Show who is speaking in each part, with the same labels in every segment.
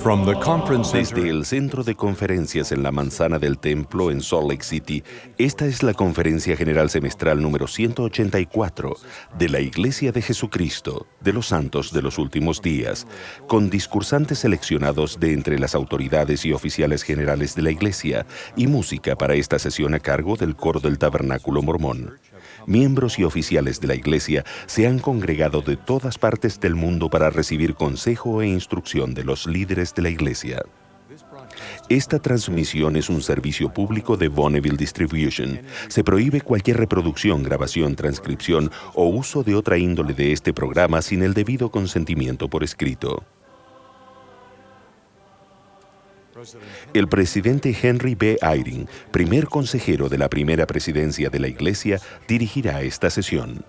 Speaker 1: Desde el centro de conferencias en la manzana del templo en Salt Lake City, esta es la conferencia general semestral número 184 de la Iglesia de Jesucristo de los Santos de los Últimos Días, con discursantes seleccionados de entre las autoridades y oficiales generales de la Iglesia y música para esta sesión a cargo del coro del Tabernáculo Mormón. Miembros y oficiales de la Iglesia se han congregado de todas partes del mundo para recibir consejo e instrucción de los líderes de la Iglesia. Esta transmisión es un servicio público de Bonneville Distribution. Se prohíbe cualquier reproducción, grabación, transcripción o uso de otra índole de este programa sin el debido consentimiento por escrito. El presidente Henry B. Eyring, primer consejero de la primera presidencia de la Iglesia, dirigirá esta sesión.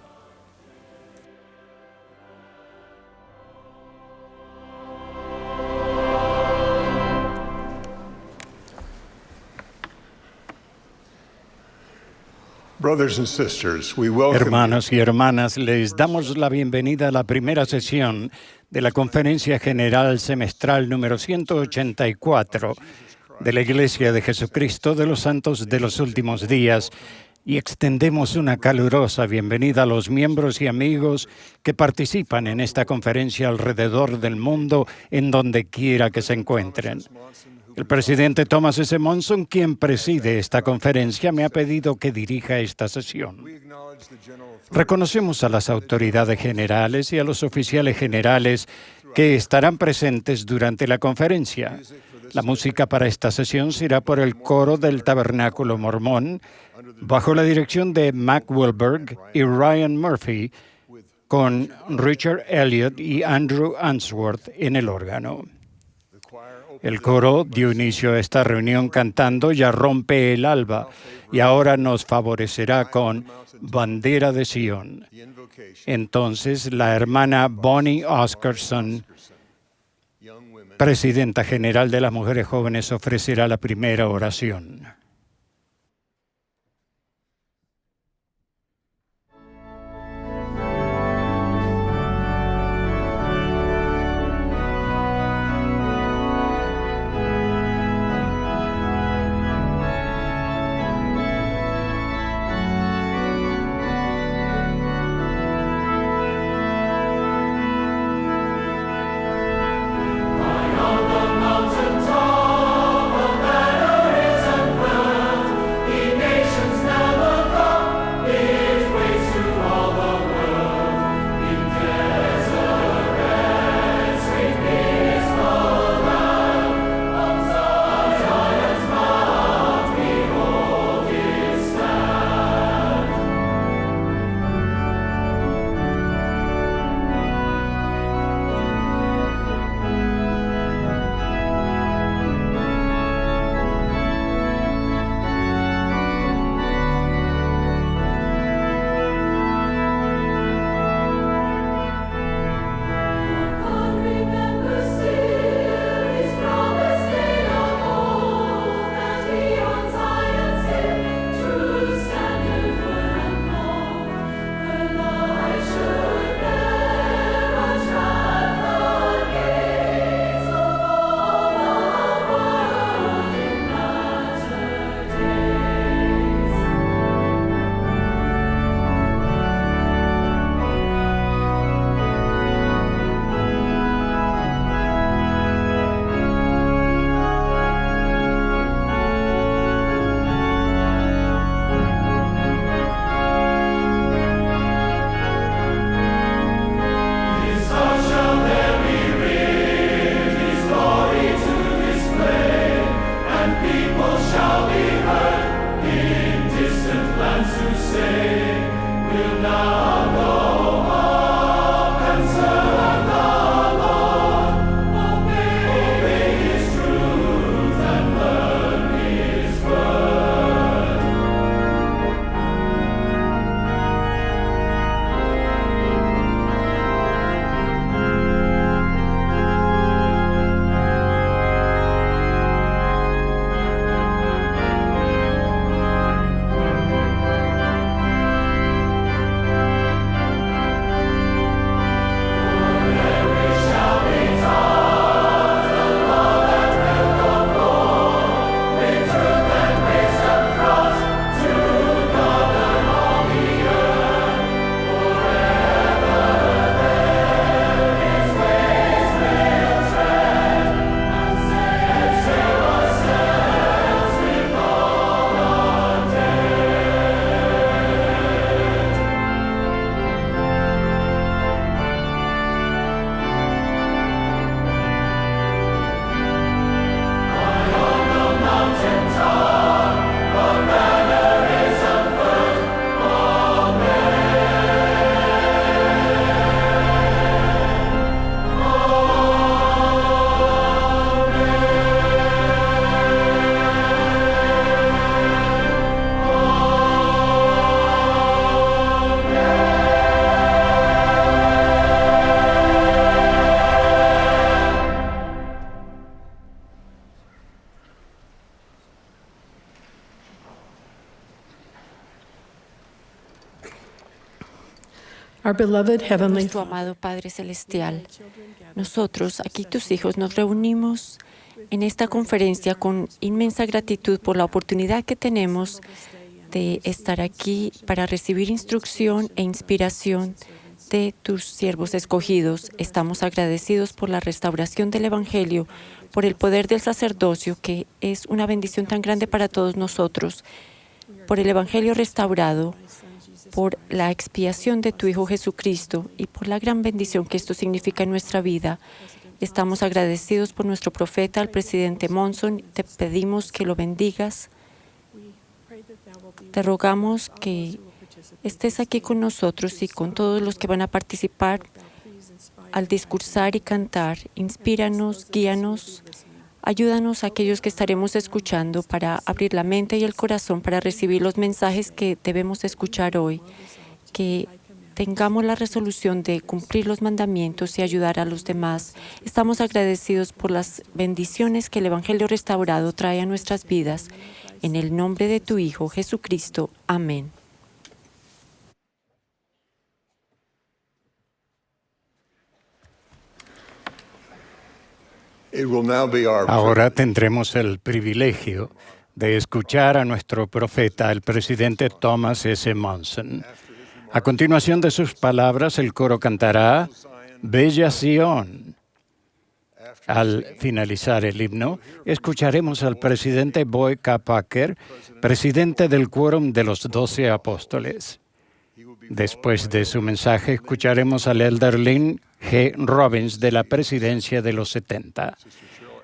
Speaker 2: Hermanos y hermanas, les damos la bienvenida a la primera sesión de la Conferencia General Semestral número 184 de la Iglesia de Jesucristo de los Santos de los Últimos Días y extendemos una calurosa bienvenida a los miembros y amigos que participan en esta conferencia alrededor del mundo en donde quiera que se encuentren. El presidente Thomas S. Monson, quien preside esta conferencia, me ha pedido que dirija esta sesión. Reconocemos a las autoridades generales y a los oficiales generales que estarán presentes durante la conferencia. La música para esta sesión será por el coro del Tabernáculo Mormón, bajo la dirección de Mac Wilberg y Ryan Murphy, con Richard Elliott y Andrew Answorth en el órgano. El coro dio inicio a esta reunión cantando "Ya rompe el alba" y ahora nos favorecerá con "Bandera de Sion". Entonces, la hermana Bonnie Oscarson, presidenta general de las mujeres jóvenes, ofrecerá la primera oración.
Speaker 3: Mountain top, a banner is unfurled. Our beloved Heavenly
Speaker 4: Nuestro
Speaker 3: Father,
Speaker 4: amado Padre Celestial, nosotros, aquí tus hijos, nos reunimos en esta conferencia con inmensa gratitud por la oportunidad que tenemos de estar aquí para recibir instrucción e inspiración de tus siervos escogidos. Estamos agradecidos por la restauración del Evangelio, por el poder del sacerdocio, que es una bendición tan grande para todos nosotros, por el Evangelio restaurado, por la expiación de tu Hijo Jesucristo y por la gran bendición que esto significa en nuestra vida. Estamos agradecidos por nuestro profeta, el presidente Monson. Te pedimos que lo bendigas. Te rogamos que estés aquí con nosotros y con todos los que van a participar al discursar y cantar. Inspíranos, guíanos, ayúdanos a aquellos que estaremos escuchando para abrir la mente y el corazón para recibir los mensajes que debemos escuchar hoy. Que tengamos la resolución de cumplir los mandamientos y ayudar a los demás. Estamos agradecidos por las bendiciones que el Evangelio restaurado trae a nuestras vidas. En el nombre de tu Hijo, Jesucristo. Amén.
Speaker 2: Ahora tendremos el privilegio de escuchar a nuestro profeta, el presidente Thomas S. Monson. A continuación de sus palabras, el coro cantará Bella Sión. Al finalizar el himno, escucharemos al presidente Boyd K. Packer, presidente del Quórum de los 12 Apóstoles. Después de su mensaje, escucharemos al elder Lynn G. Robbins de la presidencia de los 70.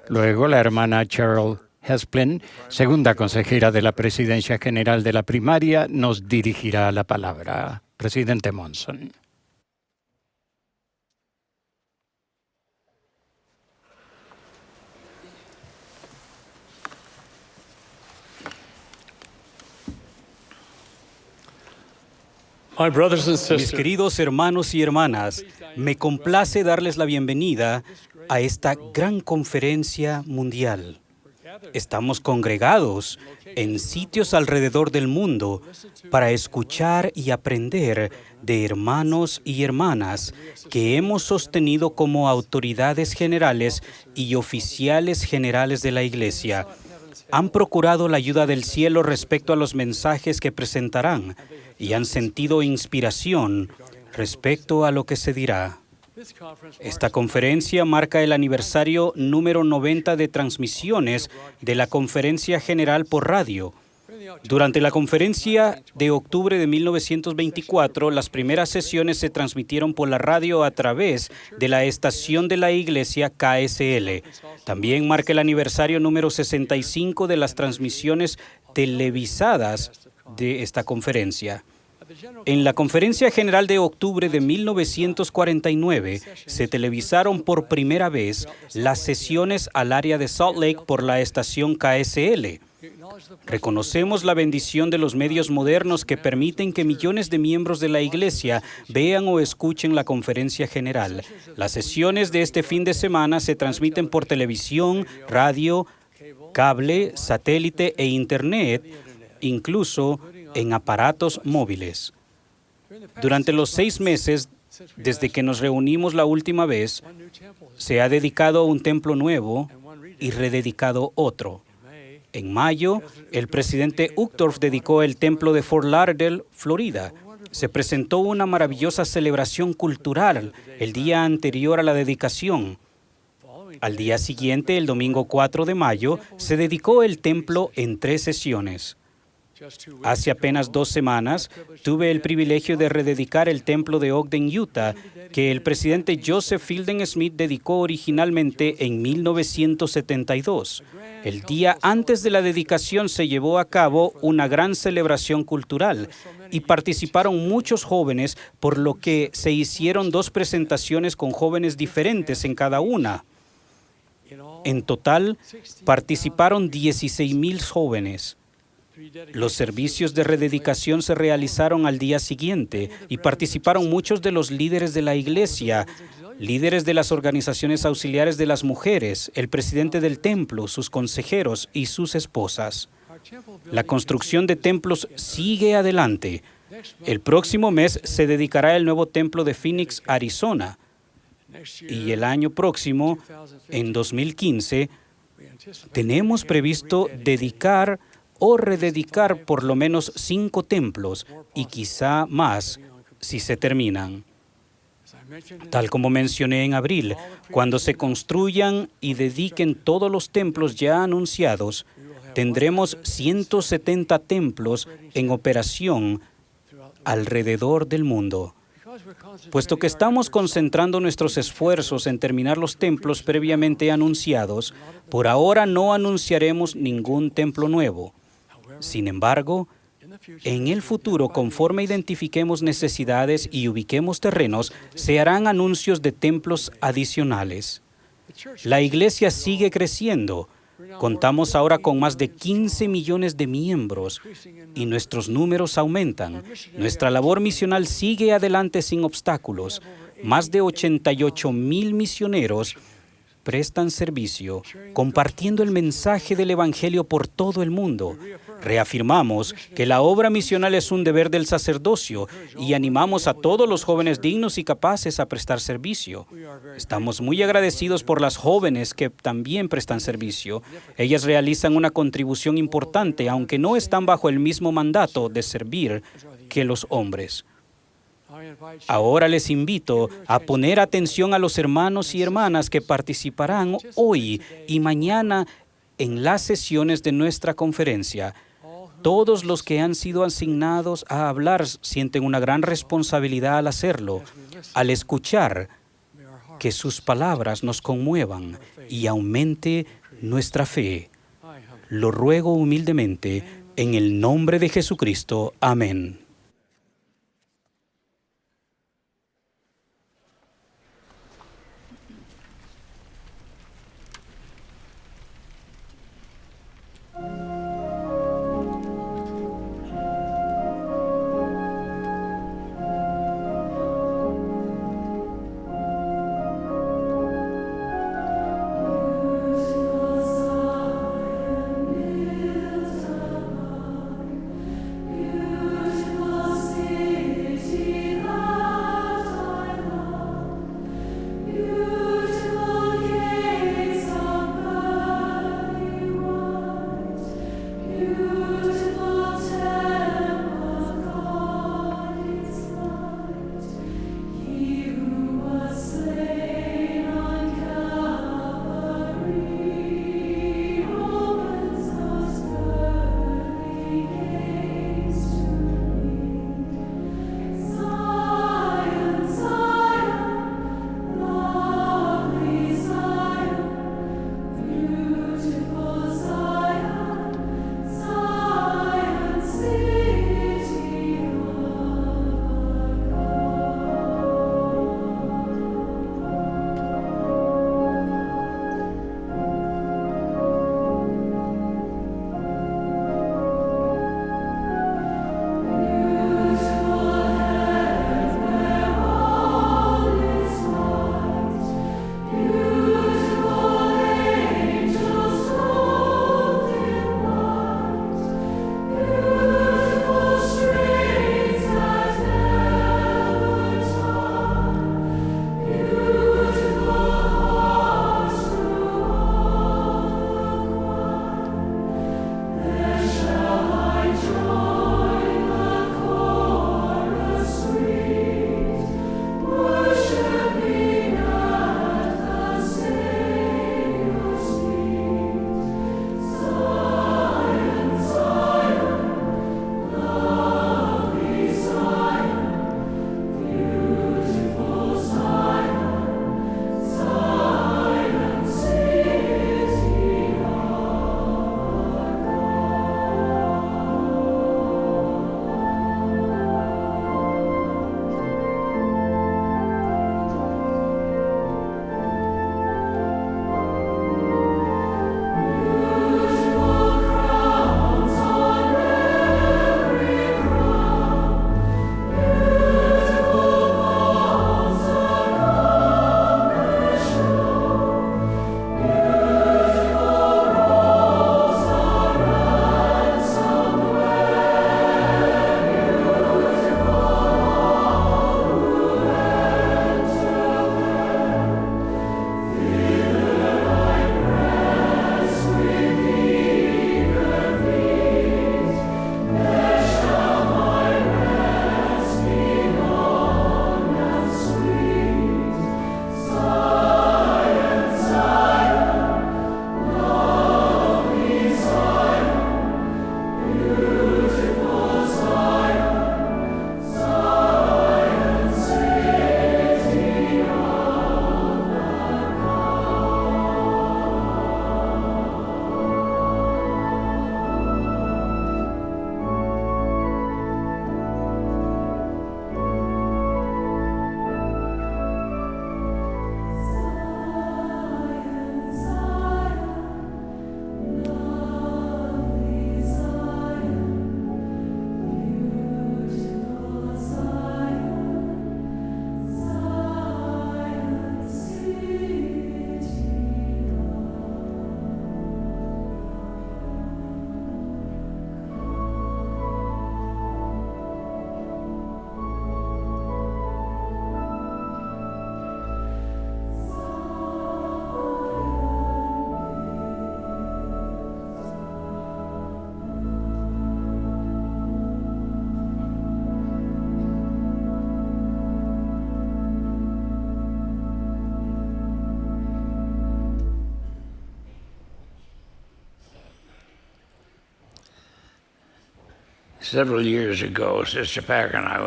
Speaker 2: Luego, la hermana Cheryl Hesplin, segunda consejera de la Presidencia General de la Primaria, nos dirigirá la palabra. Presidente Monson.
Speaker 5: Mis queridos hermanos y hermanas, me complace darles la bienvenida a esta gran conferencia mundial. Estamos congregados en sitios alrededor del mundo para escuchar y aprender de hermanos y hermanas que hemos sostenido como autoridades generales y oficiales generales de la Iglesia. Han procurado la ayuda del cielo respecto a los mensajes que presentarán y han sentido inspiración respecto a lo que se dirá. Esta conferencia marca el aniversario número 90 de transmisiones de la Conferencia General por radio. Durante la conferencia de octubre de 1924, las primeras sesiones se transmitieron por la radio a través de la estación de la Iglesia KSL. También marca el aniversario número 65 de las transmisiones televisadas de esta conferencia. En la Conferencia General de octubre de 1949, se televisaron por primera vez las sesiones al área de Salt Lake por la estación KSL. Reconocemos la bendición de los medios modernos que permiten que millones de miembros de la Iglesia vean o escuchen la Conferencia General. Las sesiones de este fin de semana se transmiten por televisión, radio, cable, satélite e Internet, incluso en aparatos móviles. Durante los 6 meses desde que nos reunimos la última vez, se ha dedicado un templo nuevo y rededicado otro. En mayo, el presidente Uchtdorf dedicó el templo de Fort Lauderdale, Florida. Se presentó una maravillosa celebración cultural el día anterior a la dedicación. Al día siguiente, el domingo 4 de mayo, se dedicó el templo en 3 sesiones. Hace apenas 2 semanas, tuve el privilegio de rededicar el templo de Ogden, Utah, que el presidente Joseph Fielding Smith dedicó originalmente en 1972. El día antes de la dedicación se llevó a cabo una gran celebración cultural y participaron muchos jóvenes, por lo que se hicieron 2 presentaciones con jóvenes diferentes en cada una. En total, participaron 16,000 jóvenes. Los servicios de rededicación se realizaron al día siguiente y participaron muchos de los líderes de la iglesia, líderes de las organizaciones auxiliares de las mujeres, el presidente del templo, sus consejeros y sus esposas. La construcción de templos sigue adelante. El próximo mes se dedicará el nuevo templo de Phoenix, Arizona. Y el año próximo, en 2015, tenemos previsto dedicar o rededicar por lo menos 5 templos y quizá más si se terminan. Tal como mencioné en abril, cuando se construyan y dediquen todos los templos ya anunciados, tendremos 170 templos en operación alrededor del mundo. Puesto que estamos concentrando nuestros esfuerzos en terminar los templos previamente anunciados, por ahora no anunciaremos ningún templo nuevo. Sin embargo, en el futuro, conforme identifiquemos necesidades y ubiquemos terrenos, se harán anuncios de templos adicionales. La iglesia sigue creciendo. Contamos ahora con más de 15 millones de miembros y nuestros números aumentan. Nuestra labor misional sigue adelante sin obstáculos. Más de 88,000 misioneros prestan servicio, compartiendo el mensaje del Evangelio por todo el mundo. Reafirmamos que la obra misional es un deber del sacerdocio y animamos a todos los jóvenes dignos y capaces a prestar servicio. Estamos muy agradecidos por las jóvenes que también prestan servicio. Ellas realizan una contribución importante, aunque no están bajo el mismo mandato de servir que los hombres. Ahora les invito a poner atención a los hermanos y hermanas que participarán hoy y mañana en las sesiones de nuestra conferencia. Todos los que han sido asignados a hablar sienten una gran responsabilidad al hacerlo, al escuchar que sus palabras nos conmuevan y aumente nuestra fe. Lo ruego humildemente en el nombre de Jesucristo. Amén.
Speaker 3: Beautiful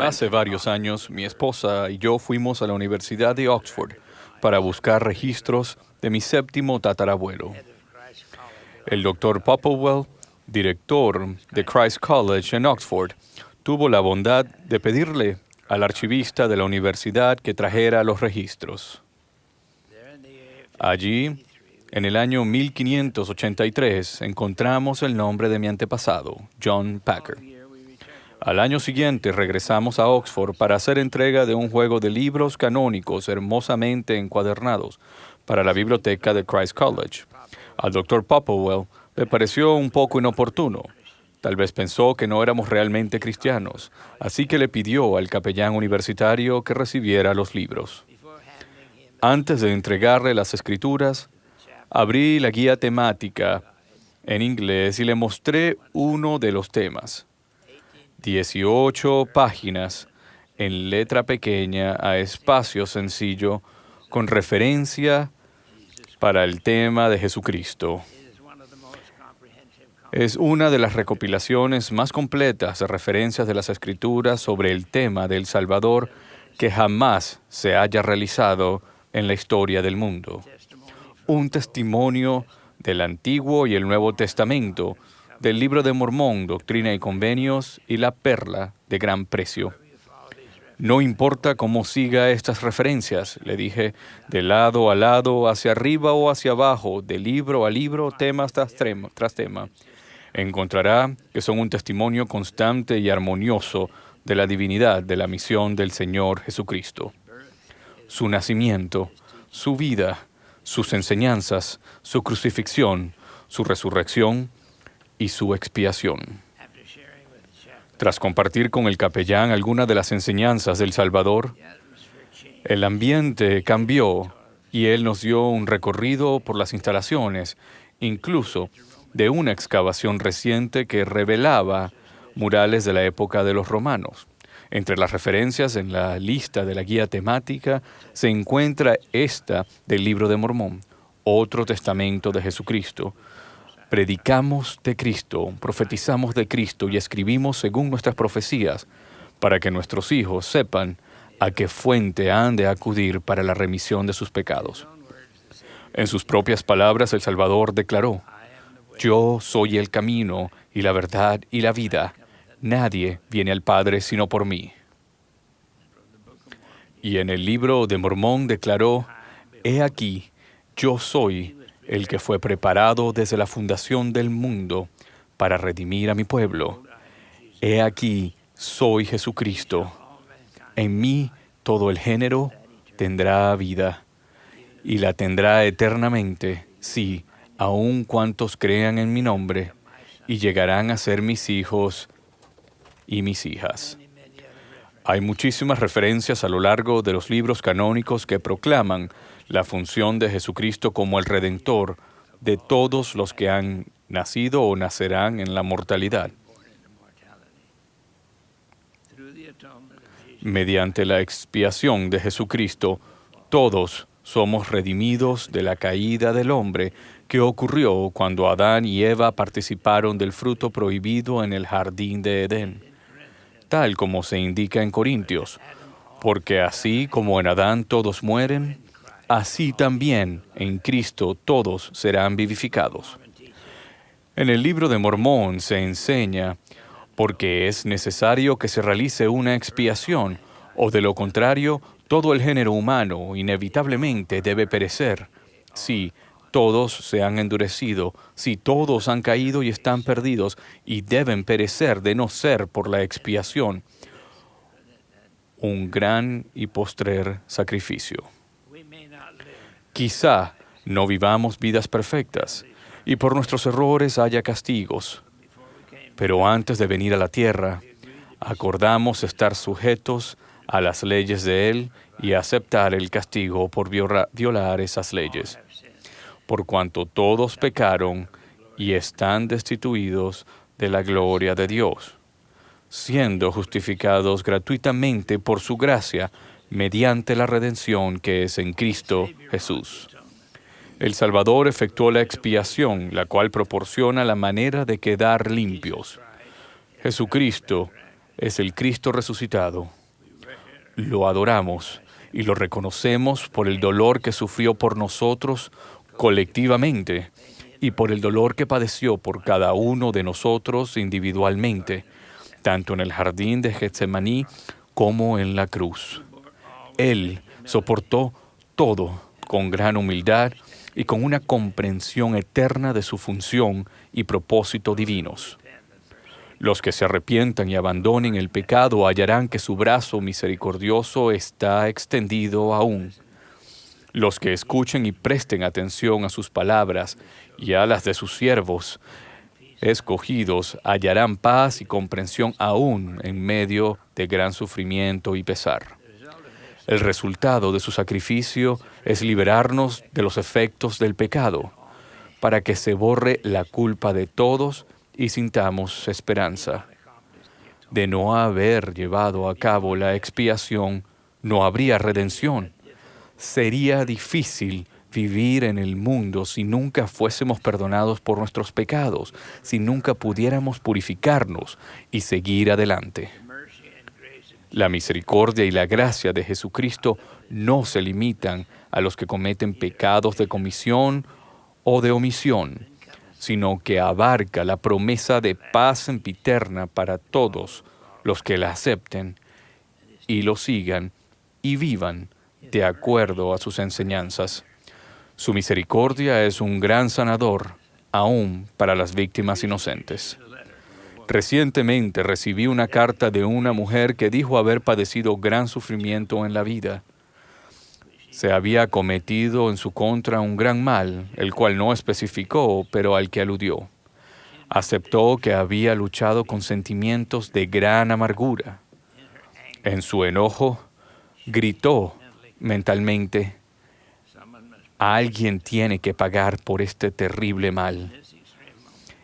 Speaker 3: Hace varios años, mi esposa y yo fuimos a la Universidad de Oxford para buscar registros de mi séptimo tatarabuelo. El Dr. Popplewell, director de Christ College en Oxford, tuvo la bondad de pedirle al archivista de la universidad que trajera los registros. Allí, en el año 1583, encontramos el nombre de mi antepasado, John Packer. Al año siguiente regresamos a Oxford para hacer entrega de un juego de libros canónicos hermosamente encuadernados para la biblioteca de Christ College. Al Dr. Popplewell le pareció un poco inoportuno. Tal vez pensó que no éramos realmente cristianos, así que le pidió al capellán universitario que recibiera los libros. Antes de entregarle las escrituras, abrí la guía temática en inglés y le mostré uno de los temas. 18 páginas en letra pequeña a espacio sencillo con referencia para el tema de Jesucristo. Es una de las recopilaciones más completas de referencias de las Escrituras sobre el tema del Salvador que jamás se haya realizado en la historia del mundo. Un testimonio del Antiguo y el Nuevo Testamento, del Libro de Mormón, Doctrina y Convenios, y la perla de gran precio. No importa cómo siga estas referencias, le dije, de lado a lado, hacia arriba o hacia abajo, de libro a libro, tema tras tema. Encontrará que son un testimonio constante y armonioso de la divinidad de la misión del Señor Jesucristo. Su nacimiento, su vida, sus enseñanzas, su crucifixión, su resurrección y su expiación. Tras compartir con el capellán algunas de las enseñanzas del Salvador, el ambiente cambió y él nos dio un recorrido por las instalaciones, incluso de una excavación reciente que revelaba murales de la época de los romanos. Entre las referencias en la lista de la guía temática se encuentra esta del Libro de Mormón, otro testamento de Jesucristo. Predicamos de Cristo, profetizamos de Cristo y escribimos según nuestras profecías para que nuestros hijos sepan a qué fuente han de acudir para la remisión de sus pecados. En sus propias palabras, el Salvador declaró: «Yo soy el camino y la verdad y la vida. Nadie viene al Padre sino por mí». Y en el Libro de Mormón declaró: «He aquí, yo soy el que fue preparado desde la fundación del mundo para redimir a mi pueblo. He aquí, soy Jesucristo. En mí todo el género tendrá vida, y la tendrá eternamente, sí, aun cuantos crean en mi nombre, y llegarán a ser mis hijos y mis hijas». Hay muchísimas referencias a lo largo de los libros canónicos que proclaman la función de Jesucristo como el Redentor de todos los que han nacido o nacerán en la mortalidad. Mediante la expiación de Jesucristo, todos somos redimidos de la caída del hombre que ocurrió cuando Adán y Eva participaron del fruto prohibido en el jardín de Edén, tal como se indica en Corintios, porque así como en Adán todos mueren, así también en Cristo todos serán vivificados. En el Libro de Mormón se enseña porque es necesario que se realice una expiación, o de lo contrario, todo el género humano inevitablemente debe perecer. Sí, todos se han endurecido, si todos han caído y están perdidos, y deben perecer de no ser por la expiación, un gran y postrer sacrificio. Quizá no vivamos vidas perfectas, y por nuestros errores haya castigos, pero antes de venir a la tierra, acordamos estar sujetos a las leyes de Él y aceptar el castigo por violar esas leyes. Por cuanto todos pecaron y están destituidos de la gloria de Dios, siendo justificados gratuitamente por su gracia mediante la redención que es en Cristo Jesús. El Salvador efectuó la expiación, la cual proporciona la manera de quedar limpios. Jesucristo es el Cristo resucitado. Lo adoramos y lo reconocemos por el dolor que sufrió por nosotros colectivamente y por el dolor que padeció por cada uno de nosotros individualmente, tanto en el jardín de Getsemaní como en la cruz. Él soportó todo con gran humildad y con una comprensión eterna de su función y propósito divinos. Los que se arrepientan y abandonen el pecado hallarán que su brazo misericordioso está extendido aún. Los que escuchen y presten atención a sus palabras y a las de sus siervos escogidos hallarán paz y comprensión aún en medio de gran sufrimiento y pesar. El resultado de su sacrificio es liberarnos de los efectos del pecado, para que se borre la culpa de todos y sintamos esperanza. De no haber llevado a cabo la expiación, no habría redención. Sería difícil vivir en el mundo si nunca fuésemos perdonados por nuestros pecados, si nunca pudiéramos purificarnos y seguir adelante. La misericordia y la gracia de Jesucristo no se limitan a los que cometen pecados de comisión o de omisión, sino que abarca la promesa de paz sempiterna para todos los que la acepten y lo sigan y vivan de acuerdo a sus enseñanzas. Su misericordia es un gran sanador, aún para las víctimas inocentes. Recientemente recibí una carta de una mujer que dijo haber padecido gran sufrimiento en la vida. Se había cometido en su contra un gran mal, el cual no especificó, pero al que aludió. Aceptó que había luchado con sentimientos de gran amargura. En su enojo, gritó mentalmente: "Alguien tiene que pagar por este terrible mal".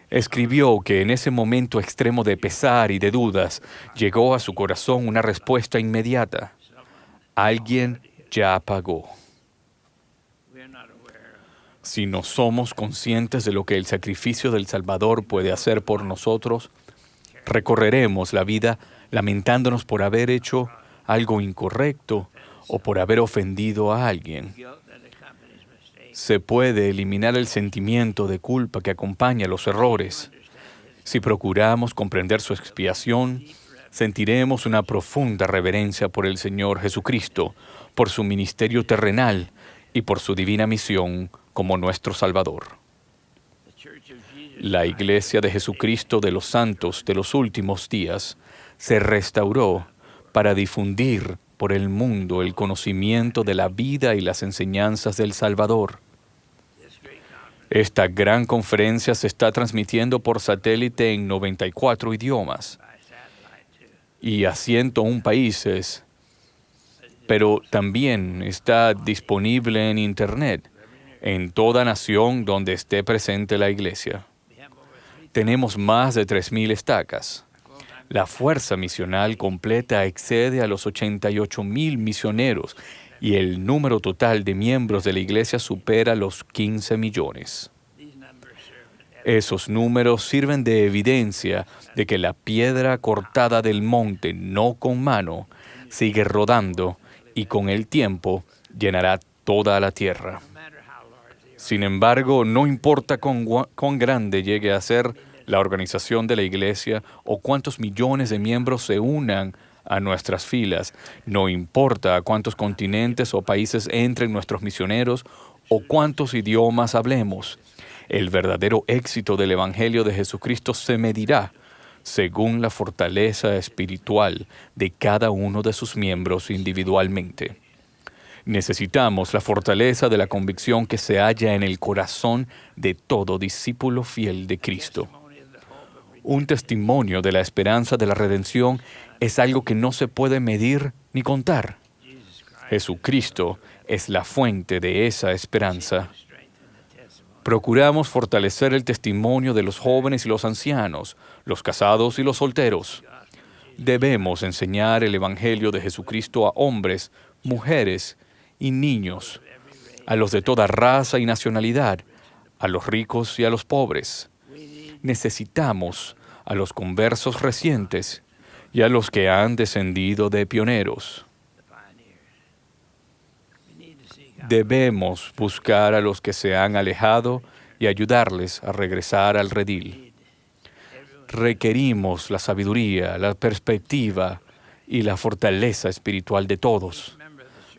Speaker 3: Escribió que en ese momento extremo de pesar y de dudas, llegó a su corazón una respuesta inmediata: alguien ya pagó. Si no somos conscientes de lo que el sacrificio del Salvador puede hacer por nosotros, recorreremos la vida lamentándonos por haber hecho algo incorrecto o por haber ofendido a alguien. Se puede eliminar el sentimiento de culpa que acompaña los errores. Si procuramos comprender su expiación, sentiremos una profunda reverencia por el Señor Jesucristo, por su ministerio terrenal y por su divina misión como nuestro Salvador. La Iglesia de Jesucristo de los Santos de los Últimos Días se restauró para difundir por el mundo el conocimiento de la vida y las enseñanzas del Salvador. Esta gran conferencia se está transmitiendo por satélite en 94 idiomas y a 101 países, pero también está disponible en Internet en toda nación donde esté presente la Iglesia. Tenemos más de 3,000 estacas. La fuerza misional completa excede a los 88,000 misioneros y el número total de miembros de la Iglesia supera los 15 millones. Esos números sirven de evidencia de que la piedra cortada del monte, no con mano, sigue rodando y con el tiempo llenará toda la tierra. Sin embargo, no importa cuán grande llegue a ser la organización de la Iglesia o cuántos millones de miembros se unan a nuestras filas, no importa a cuántos continentes o países entren nuestros misioneros o cuántos idiomas hablemos, el verdadero éxito del Evangelio de Jesucristo se medirá según la fortaleza espiritual de cada uno de sus miembros individualmente. Necesitamos la fortaleza de la convicción que se halla en el corazón de todo discípulo fiel de Cristo. Un testimonio de la esperanza de la redención es algo que no se puede medir ni contar. Jesucristo es la fuente de esa esperanza. Procuramos fortalecer el testimonio de los jóvenes y los ancianos, los casados y los solteros. Debemos enseñar el Evangelio de Jesucristo a hombres, mujeres y niños, a los de toda raza y nacionalidad, a los ricos y a los pobres. Necesitamos a los conversos recientes y a los que han descendido de pioneros. Debemos buscar a los que se han alejado y ayudarles a regresar al redil. Requerimos la sabiduría, la perspectiva y la fortaleza espiritual de todos.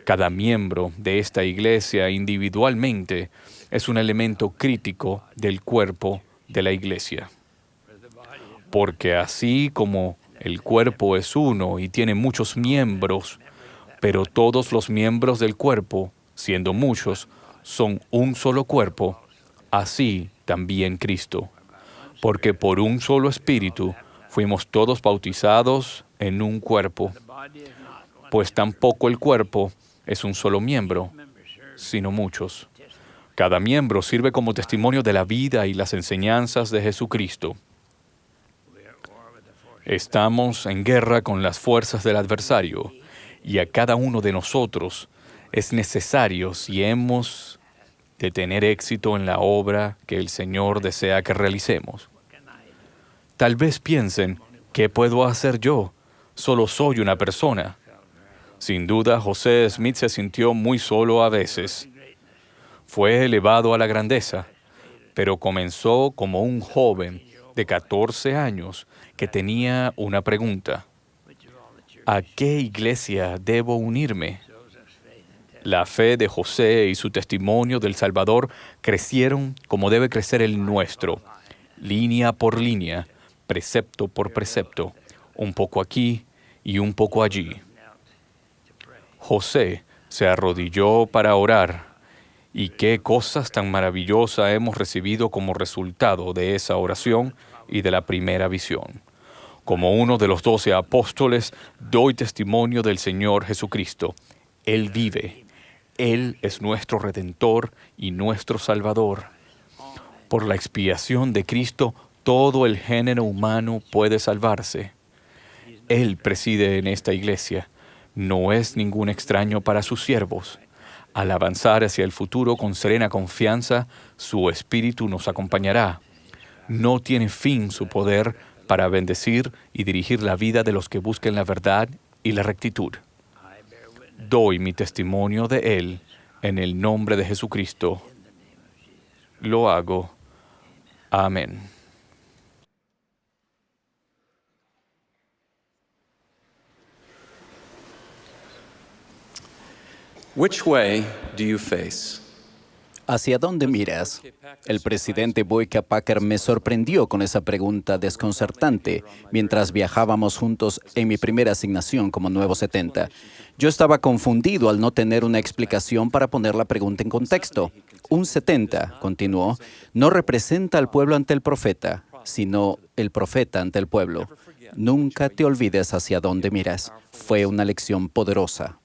Speaker 3: Cada miembro de esta iglesia individualmente es un elemento crítico del cuerpo de la iglesia. Porque así como el cuerpo es uno y tiene muchos miembros, pero todos los miembros del cuerpo, siendo muchos, son un solo cuerpo, así también Cristo. Porque por un solo espíritu fuimos todos bautizados en un cuerpo, pues tampoco el cuerpo es un solo miembro, sino muchos. Cada miembro sirve como testimonio de la vida y las enseñanzas de Jesucristo. Estamos en guerra con las fuerzas del adversario y a cada uno de nosotros es necesario si hemos de tener éxito en la obra que el Señor desea que realicemos. Tal vez piensen, ¿qué puedo hacer yo? Solo soy una persona. Sin duda, José Smith se sintió muy solo a veces. Fue elevado a la grandeza, pero comenzó como un joven de 14 años que tenía una pregunta. ¿A qué iglesia debo unirme? La fe de José y su testimonio del Salvador crecieron como debe crecer el nuestro, línea por línea, precepto por precepto, un poco aquí y un poco allí. José se arrodilló para orar, y qué cosas tan maravillosas hemos recibido como resultado de esa oración y de la primera visión. Como uno de los 12 apóstoles, doy testimonio del Señor Jesucristo. Él vive. Él es nuestro Redentor y nuestro Salvador. Por la expiación de Cristo, todo el género humano puede salvarse. Él preside en esta iglesia. No es ningún extraño para sus siervos. Al avanzar hacia el futuro con serena confianza, su espíritu nos acompañará. No tiene fin su poder para bendecir y dirigir la vida de los que busquen la verdad y la rectitud. Doy mi testimonio de Él en el nombre de Jesucristo. Lo hago. Amén.
Speaker 6: Which way do you face?
Speaker 7: ¿Hacia dónde miras? El presidente Boyka Packer me sorprendió con esa pregunta desconcertante mientras viajábamos juntos en mi primera asignación como nuevo 70. Yo estaba confundido al no tener una explicación para poner la pregunta en contexto. Un 70, continuó, no representa al pueblo ante el profeta, sino el profeta ante el pueblo. Nunca te olvides hacia dónde miras. Fue una lección poderosa.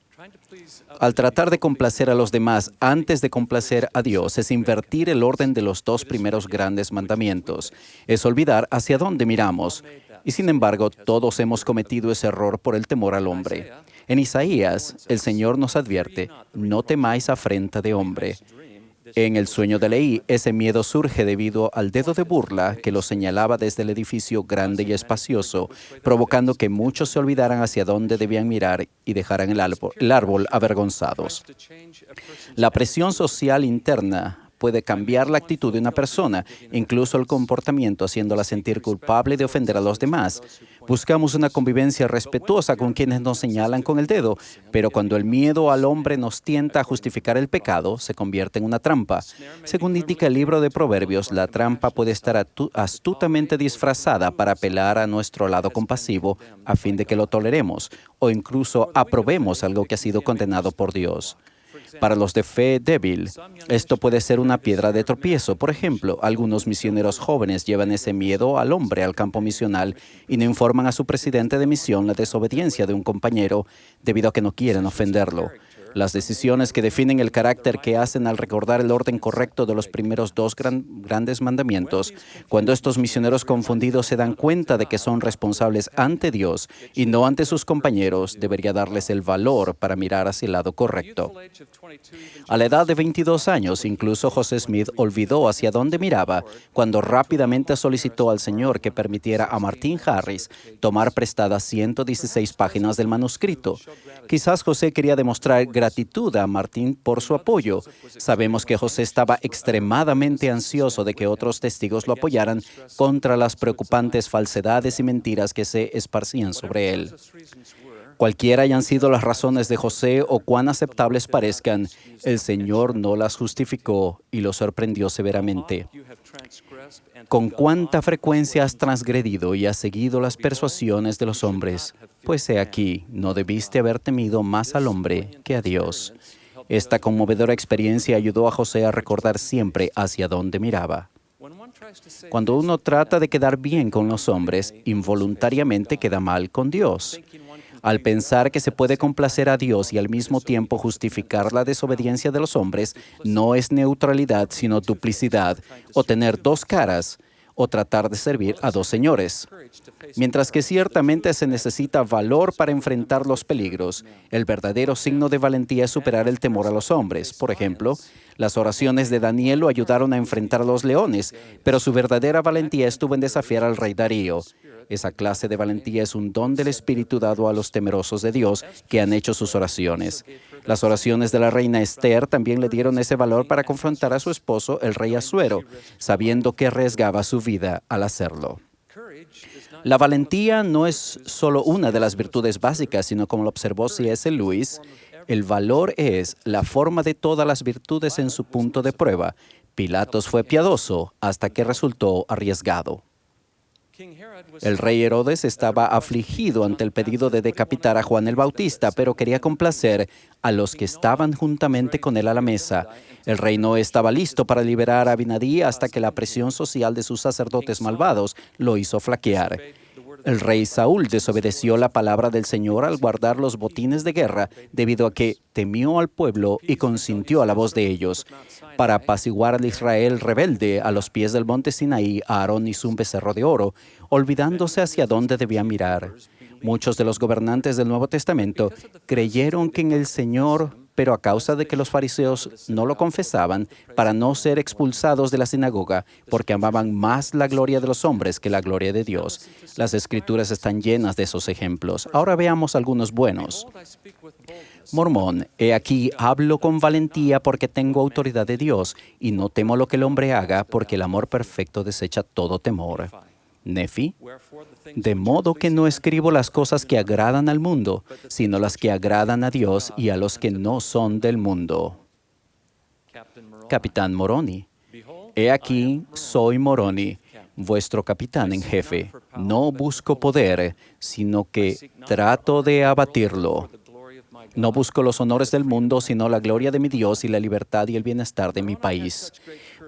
Speaker 7: Al tratar de complacer a los demás antes de complacer a Dios es invertir el orden de los 2 primeros grandes mandamientos. Es olvidar hacia dónde miramos. Y sin embargo, todos hemos cometido ese error por el temor al hombre. En Isaías, el Señor nos advierte, no temáis afrenta de hombre. En el sueño de Leí, ese miedo surge debido al dedo de burla que lo señalaba desde el edificio grande y espacioso, provocando que muchos se olvidaran hacia dónde debían mirar y dejaran el árbol avergonzados. La presión social interna puede cambiar la actitud de una persona, incluso el comportamiento, haciéndola sentir culpable de ofender a los demás. Buscamos una convivencia respetuosa con quienes nos señalan con el dedo, pero cuando el miedo al hombre nos tienta a justificar el pecado, se convierte en una trampa. Según indica el libro de Proverbios, la trampa puede estar astutamente disfrazada para apelar a nuestro lado compasivo a fin de que lo toleremos o incluso aprobemos algo que ha sido condenado por Dios. Para los de fe débil, esto puede ser una piedra de tropiezo. Por ejemplo, algunos misioneros jóvenes llevan ese miedo al hombre al campo misional y no informan a su presidente de misión la desobediencia de un compañero debido a que no quieren ofenderlo. Las decisiones que definen el carácter que hacen al recordar el orden correcto de los primeros dos grandes mandamientos, cuando estos misioneros confundidos se dan cuenta de que son responsables ante Dios y no ante sus compañeros, debería darles el valor para mirar hacia el lado correcto. A la edad de 22 años, incluso José Smith olvidó hacia dónde miraba cuando rápidamente solicitó al Señor que permitiera a Martin Harris tomar prestadas 116 páginas del manuscrito. Quizás José quería demostrar gratitud a Martín por su apoyo. Sabemos que José estaba extremadamente ansioso de que otros testigos lo apoyaran contra las preocupantes falsedades y mentiras que se esparcían sobre él. Cualquiera hayan sido las razones de José o cuán aceptables parezcan, el Señor no las justificó y lo sorprendió severamente. ¿Con cuánta frecuencia has transgredido y has seguido las persuasiones de los hombres? Pues he aquí, no debiste haber temido más al hombre que a Dios. Esta conmovedora experiencia ayudó a José a recordar siempre hacia dónde miraba. Cuando uno trata de quedar bien con los hombres, involuntariamente queda mal con Dios. Al pensar que se puede complacer a Dios y al mismo tiempo justificar la desobediencia de los hombres, no es neutralidad, sino duplicidad, o tener dos caras, o tratar de servir a dos señores. Mientras que ciertamente se necesita valor para enfrentar los peligros, el verdadero signo de valentía es superar el temor a los hombres. Por ejemplo, las oraciones de Daniel lo ayudaron a enfrentar a los leones, pero su verdadera valentía estuvo en desafiar al rey Darío. Esa clase de valentía es un don del Espíritu dado a los temerosos de Dios que han hecho sus oraciones. Las oraciones de la reina Esther también le dieron ese valor para confrontar a su esposo, el rey Asuero, sabiendo que arriesgaba su vida al hacerlo. La valentía no es solo una de las virtudes básicas, sino como lo observó C.S. Lewis, el valor es la forma de todas las virtudes en su punto de prueba. Pilatos fue piadoso hasta que resultó arriesgado. El rey Herodes estaba afligido ante el pedido de decapitar a Juan el Bautista, pero quería complacer a los que estaban juntamente con él a la mesa. El rey no estaba listo para liberar a Abinadí hasta que la presión social de sus sacerdotes malvados lo hizo flaquear. El rey Saúl desobedeció la palabra del Señor al guardar los botines de guerra debido a que temió al pueblo y consintió a la voz de ellos. Para apaciguar al Israel rebelde a los pies del monte Sinaí, Aarón hizo un becerro de oro, olvidándose hacia dónde debía mirar. Muchos de los gobernantes del Nuevo Testamento creyeron que en el Señor, pero a causa de que los fariseos no lo confesaban, para no ser expulsados de la sinagoga, porque amaban más la gloria de los hombres que la gloria de Dios. Las Escrituras están llenas de esos ejemplos. Ahora veamos algunos buenos. Mormón, he aquí hablo con valentía porque tengo autoridad de Dios, y no temo lo que el hombre haga, porque el amor perfecto desecha todo temor. Nefi, de modo que no escribo las cosas que agradan al mundo, sino las que agradan a Dios y a los que no son del mundo. Capitán Moroni, he aquí soy Moroni, vuestro capitán en jefe. No busco poder, sino que trato de abatirlo. No busco los honores del mundo, sino la gloria de mi Dios y la libertad y el bienestar de mi país.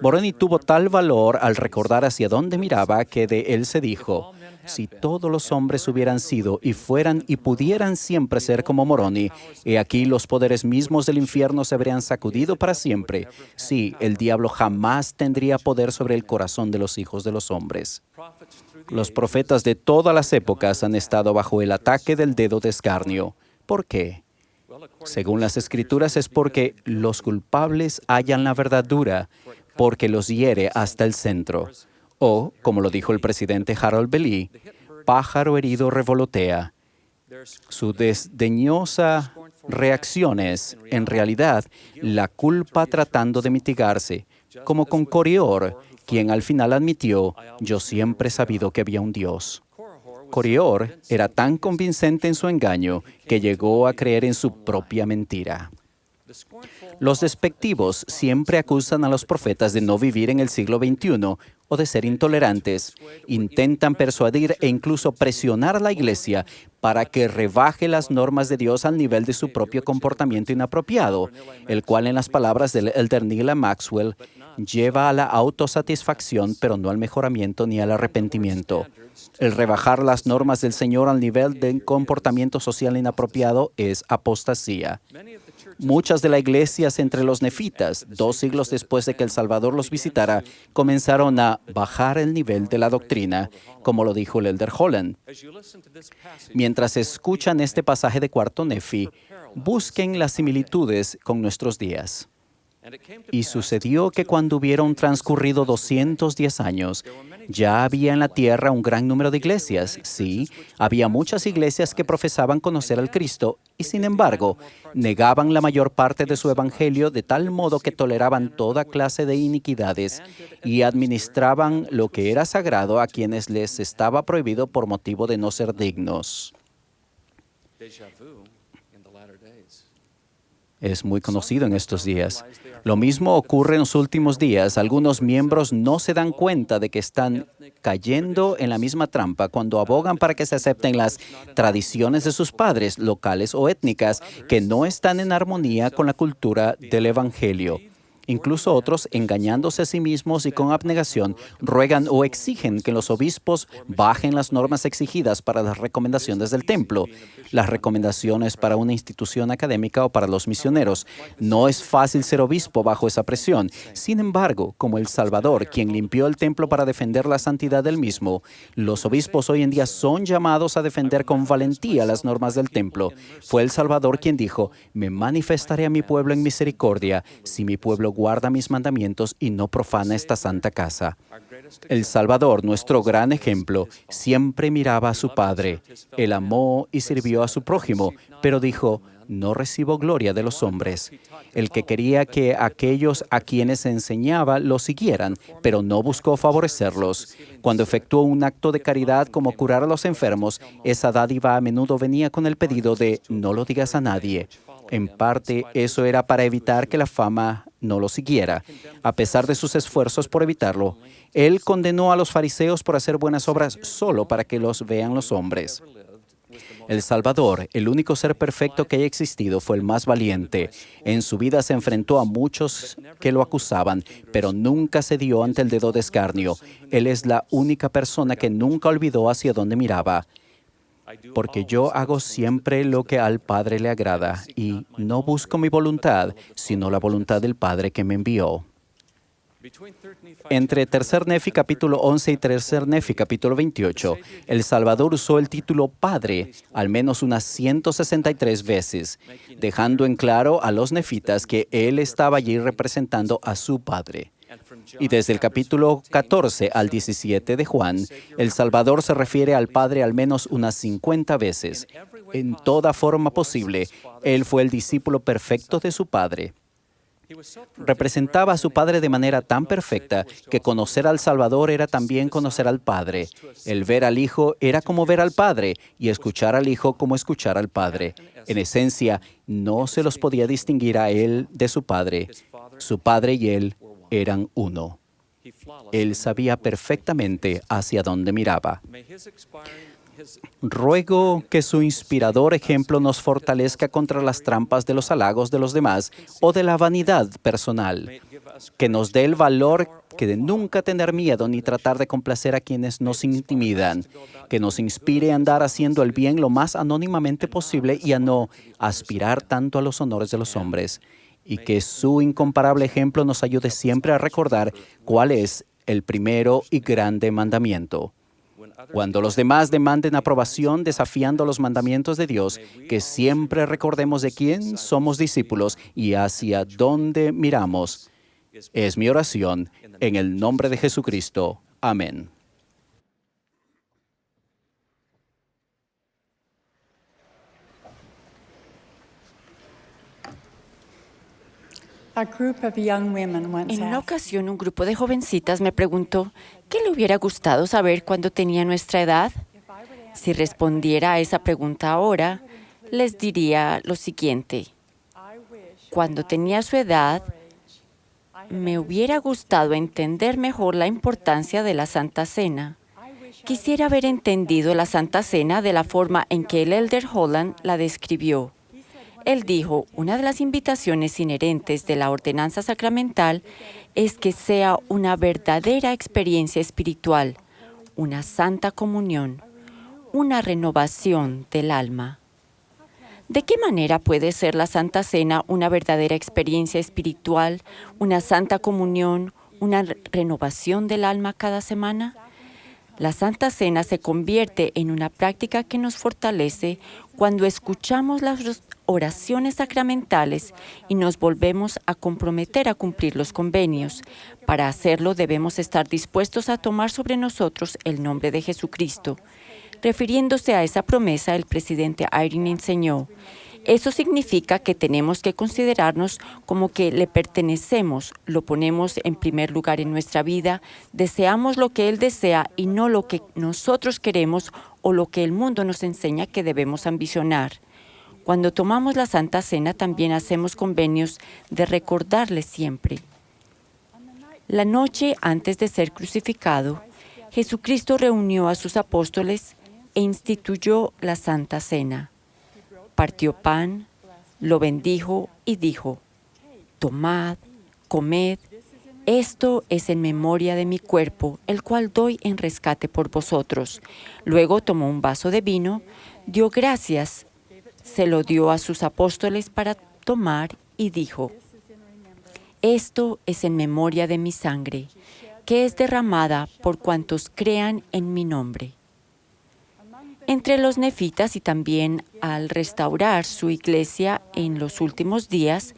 Speaker 7: Moroni tuvo tal valor al recordar hacia dónde miraba que de él se dijo, si todos los hombres hubieran sido y fueran y pudieran siempre ser como Moroni, he aquí los poderes mismos del infierno se habrían sacudido para siempre. Sí, el diablo jamás tendría poder sobre el corazón de los hijos de los hombres. Los profetas de todas las épocas han estado bajo el ataque del dedo de escarnio. ¿Por qué? Según las Escrituras es porque los culpables hallan la verdad dura, porque los hiere hasta el centro. O, como lo dijo el presidente Harold B. Lee, pájaro herido revolotea. Su desdeñosa reacción es, en realidad, la culpa tratando de mitigarse, como con Corior, quien al final admitió, yo siempre he sabido que había un Dios. Corior era tan convincente en su engaño que llegó a creer en su propia mentira. Los despectivos siempre acusan a los profetas de no vivir en el siglo XXI o de ser intolerantes. Intentan persuadir e incluso presionar a la Iglesia para que rebaje las normas de Dios al nivel de su propio comportamiento inapropiado, el cual, en las palabras del elder Neal A. Maxwell, lleva a la autosatisfacción, pero no al mejoramiento ni al arrepentimiento. El rebajar las normas del Señor al nivel de comportamiento social inapropiado es apostasía. Muchas de las iglesias entre los nefitas, 2 siglos después de que El Salvador los visitara, comenzaron a bajar el nivel de la doctrina, como lo dijo el Elder Holland. Mientras escuchan este pasaje de Cuarto Nefi, busquen las similitudes con nuestros días. Y sucedió que cuando hubieron transcurrido 210 años, ya había en la tierra un gran número de iglesias. Sí, había muchas iglesias que profesaban conocer al Cristo y, sin embargo, negaban la mayor parte de su evangelio de tal modo que toleraban toda clase de iniquidades y administraban lo que era sagrado a quienes les estaba prohibido por motivo de no ser dignos. Es muy conocido en estos días. Lo mismo ocurre en los últimos días. Algunos miembros no se dan cuenta de que están cayendo en la misma trampa cuando abogan para que se acepten las tradiciones de sus padres, locales o étnicas, que no están en armonía con la cultura del Evangelio. Incluso otros, engañándose a sí mismos y con abnegación, ruegan o exigen que los obispos bajen las normas exigidas para las recomendaciones del templo, las recomendaciones para una institución académica o para los misioneros. No es fácil ser obispo bajo esa presión. Sin embargo, como El Salvador, quien limpió el templo para defender la santidad del mismo, los obispos hoy en día son llamados a defender con valentía las normas del templo. Fue El Salvador quien dijo: «Me manifestaré a mi pueblo en misericordia, si mi pueblo guarda mis mandamientos y no profana esta santa casa». El Salvador, nuestro gran ejemplo, siempre miraba a su Padre. Él amó y sirvió a su prójimo, pero dijo: «No recibo gloria de los hombres». El que quería que aquellos a quienes enseñaba lo siguieran, pero no buscó favorecerlos. Cuando efectuó un acto de caridad como curar a los enfermos, esa dádiva a menudo venía con el pedido de «no lo digas a nadie». En parte, eso era para evitar que la fama no lo siguiera. A pesar de sus esfuerzos por evitarlo, él condenó a los fariseos por hacer buenas obras solo para que los vean los hombres. El Salvador, el único ser perfecto que haya existido, fue el más valiente. En su vida se enfrentó a muchos que lo acusaban, pero nunca cedió ante el dedo de escarnio. Él es la única persona que nunca olvidó hacia dónde miraba. Porque yo hago siempre lo que al Padre le agrada, y no busco mi voluntad, sino la voluntad del Padre que me envió. Entre Tercer Nefi capítulo 11 y Tercer Nefi capítulo 28, El Salvador usó el título Padre al menos unas 163 veces, dejando en claro a los nefitas que él estaba allí representando a su Padre. Y desde el capítulo 14 al 17 de Juan, El Salvador se refiere al Padre al menos unas 50 veces. En toda forma posible, él fue el discípulo perfecto de su Padre. Representaba a su Padre de manera tan perfecta que conocer al Salvador era también conocer al Padre. El ver al Hijo era como ver al Padre y escuchar al Hijo como escuchar al Padre. En esencia, no se los podía distinguir a él de su Padre. Su Padre y él eran uno. Él sabía perfectamente hacia dónde miraba. Ruego que su inspirador ejemplo nos fortalezca contra las trampas de los halagos de los demás o de la vanidad personal. Que nos dé el valor de nunca tener miedo ni tratar de complacer a quienes nos intimidan. Que nos inspire a andar haciendo el bien lo más anónimamente posible y a no aspirar tanto a los honores de los hombres. Y que su incomparable ejemplo nos ayude siempre a recordar cuál es el primero y grande mandamiento. Cuando los demás demanden aprobación desafiando los mandamientos de Dios, que siempre recordemos de quién somos discípulos y hacia dónde miramos. Es mi oración en el nombre de Jesucristo. Amén.
Speaker 4: En una ocasión, un grupo de jovencitas me preguntó qué le hubiera gustado saber cuando tenía nuestra edad. Si respondiera a esa pregunta ahora, les diría lo siguiente. Cuando tenía su edad, me hubiera gustado entender mejor la importancia de la Santa Cena. Quisiera haber entendido la Santa Cena de la forma en que el Elder Holland la describió. Él dijo, una de las invitaciones inherentes de la ordenanza sacramental es que sea una verdadera experiencia espiritual, una santa comunión, una renovación del alma. ¿De qué manera puede ser la Santa Cena una verdadera experiencia espiritual, una santa comunión, una renovación del alma cada semana? La Santa Cena se convierte en una práctica que nos fortalece cuando escuchamos las oraciones sacramentales y nos volvemos a comprometer a cumplir los convenios. Para hacerlo debemos estar dispuestos a tomar sobre nosotros el nombre de Jesucristo. Refiriéndose a esa promesa, el presidente Eyring enseñó: eso significa que tenemos que considerarnos como que le pertenecemos, lo ponemos en primer lugar en nuestra vida, deseamos lo que Él desea y no lo que nosotros queremos o lo que el mundo nos enseña que debemos ambicionar. Cuando tomamos la Santa Cena también hacemos convenios de recordarle siempre. La noche antes de ser crucificado, Jesucristo reunió a sus apóstoles e instituyó la Santa Cena. Partió pan, lo bendijo y dijo: tomad, comed, esto es en memoria de mi cuerpo, el cual doy en rescate por vosotros. Luego tomó un vaso de vino, dio gracias, se lo dio a sus apóstoles para tomar y dijo: esto es en memoria de mi sangre, que es derramada por cuantos crean en mi nombre. Entre los nefitas y también al restaurar su iglesia en los últimos días,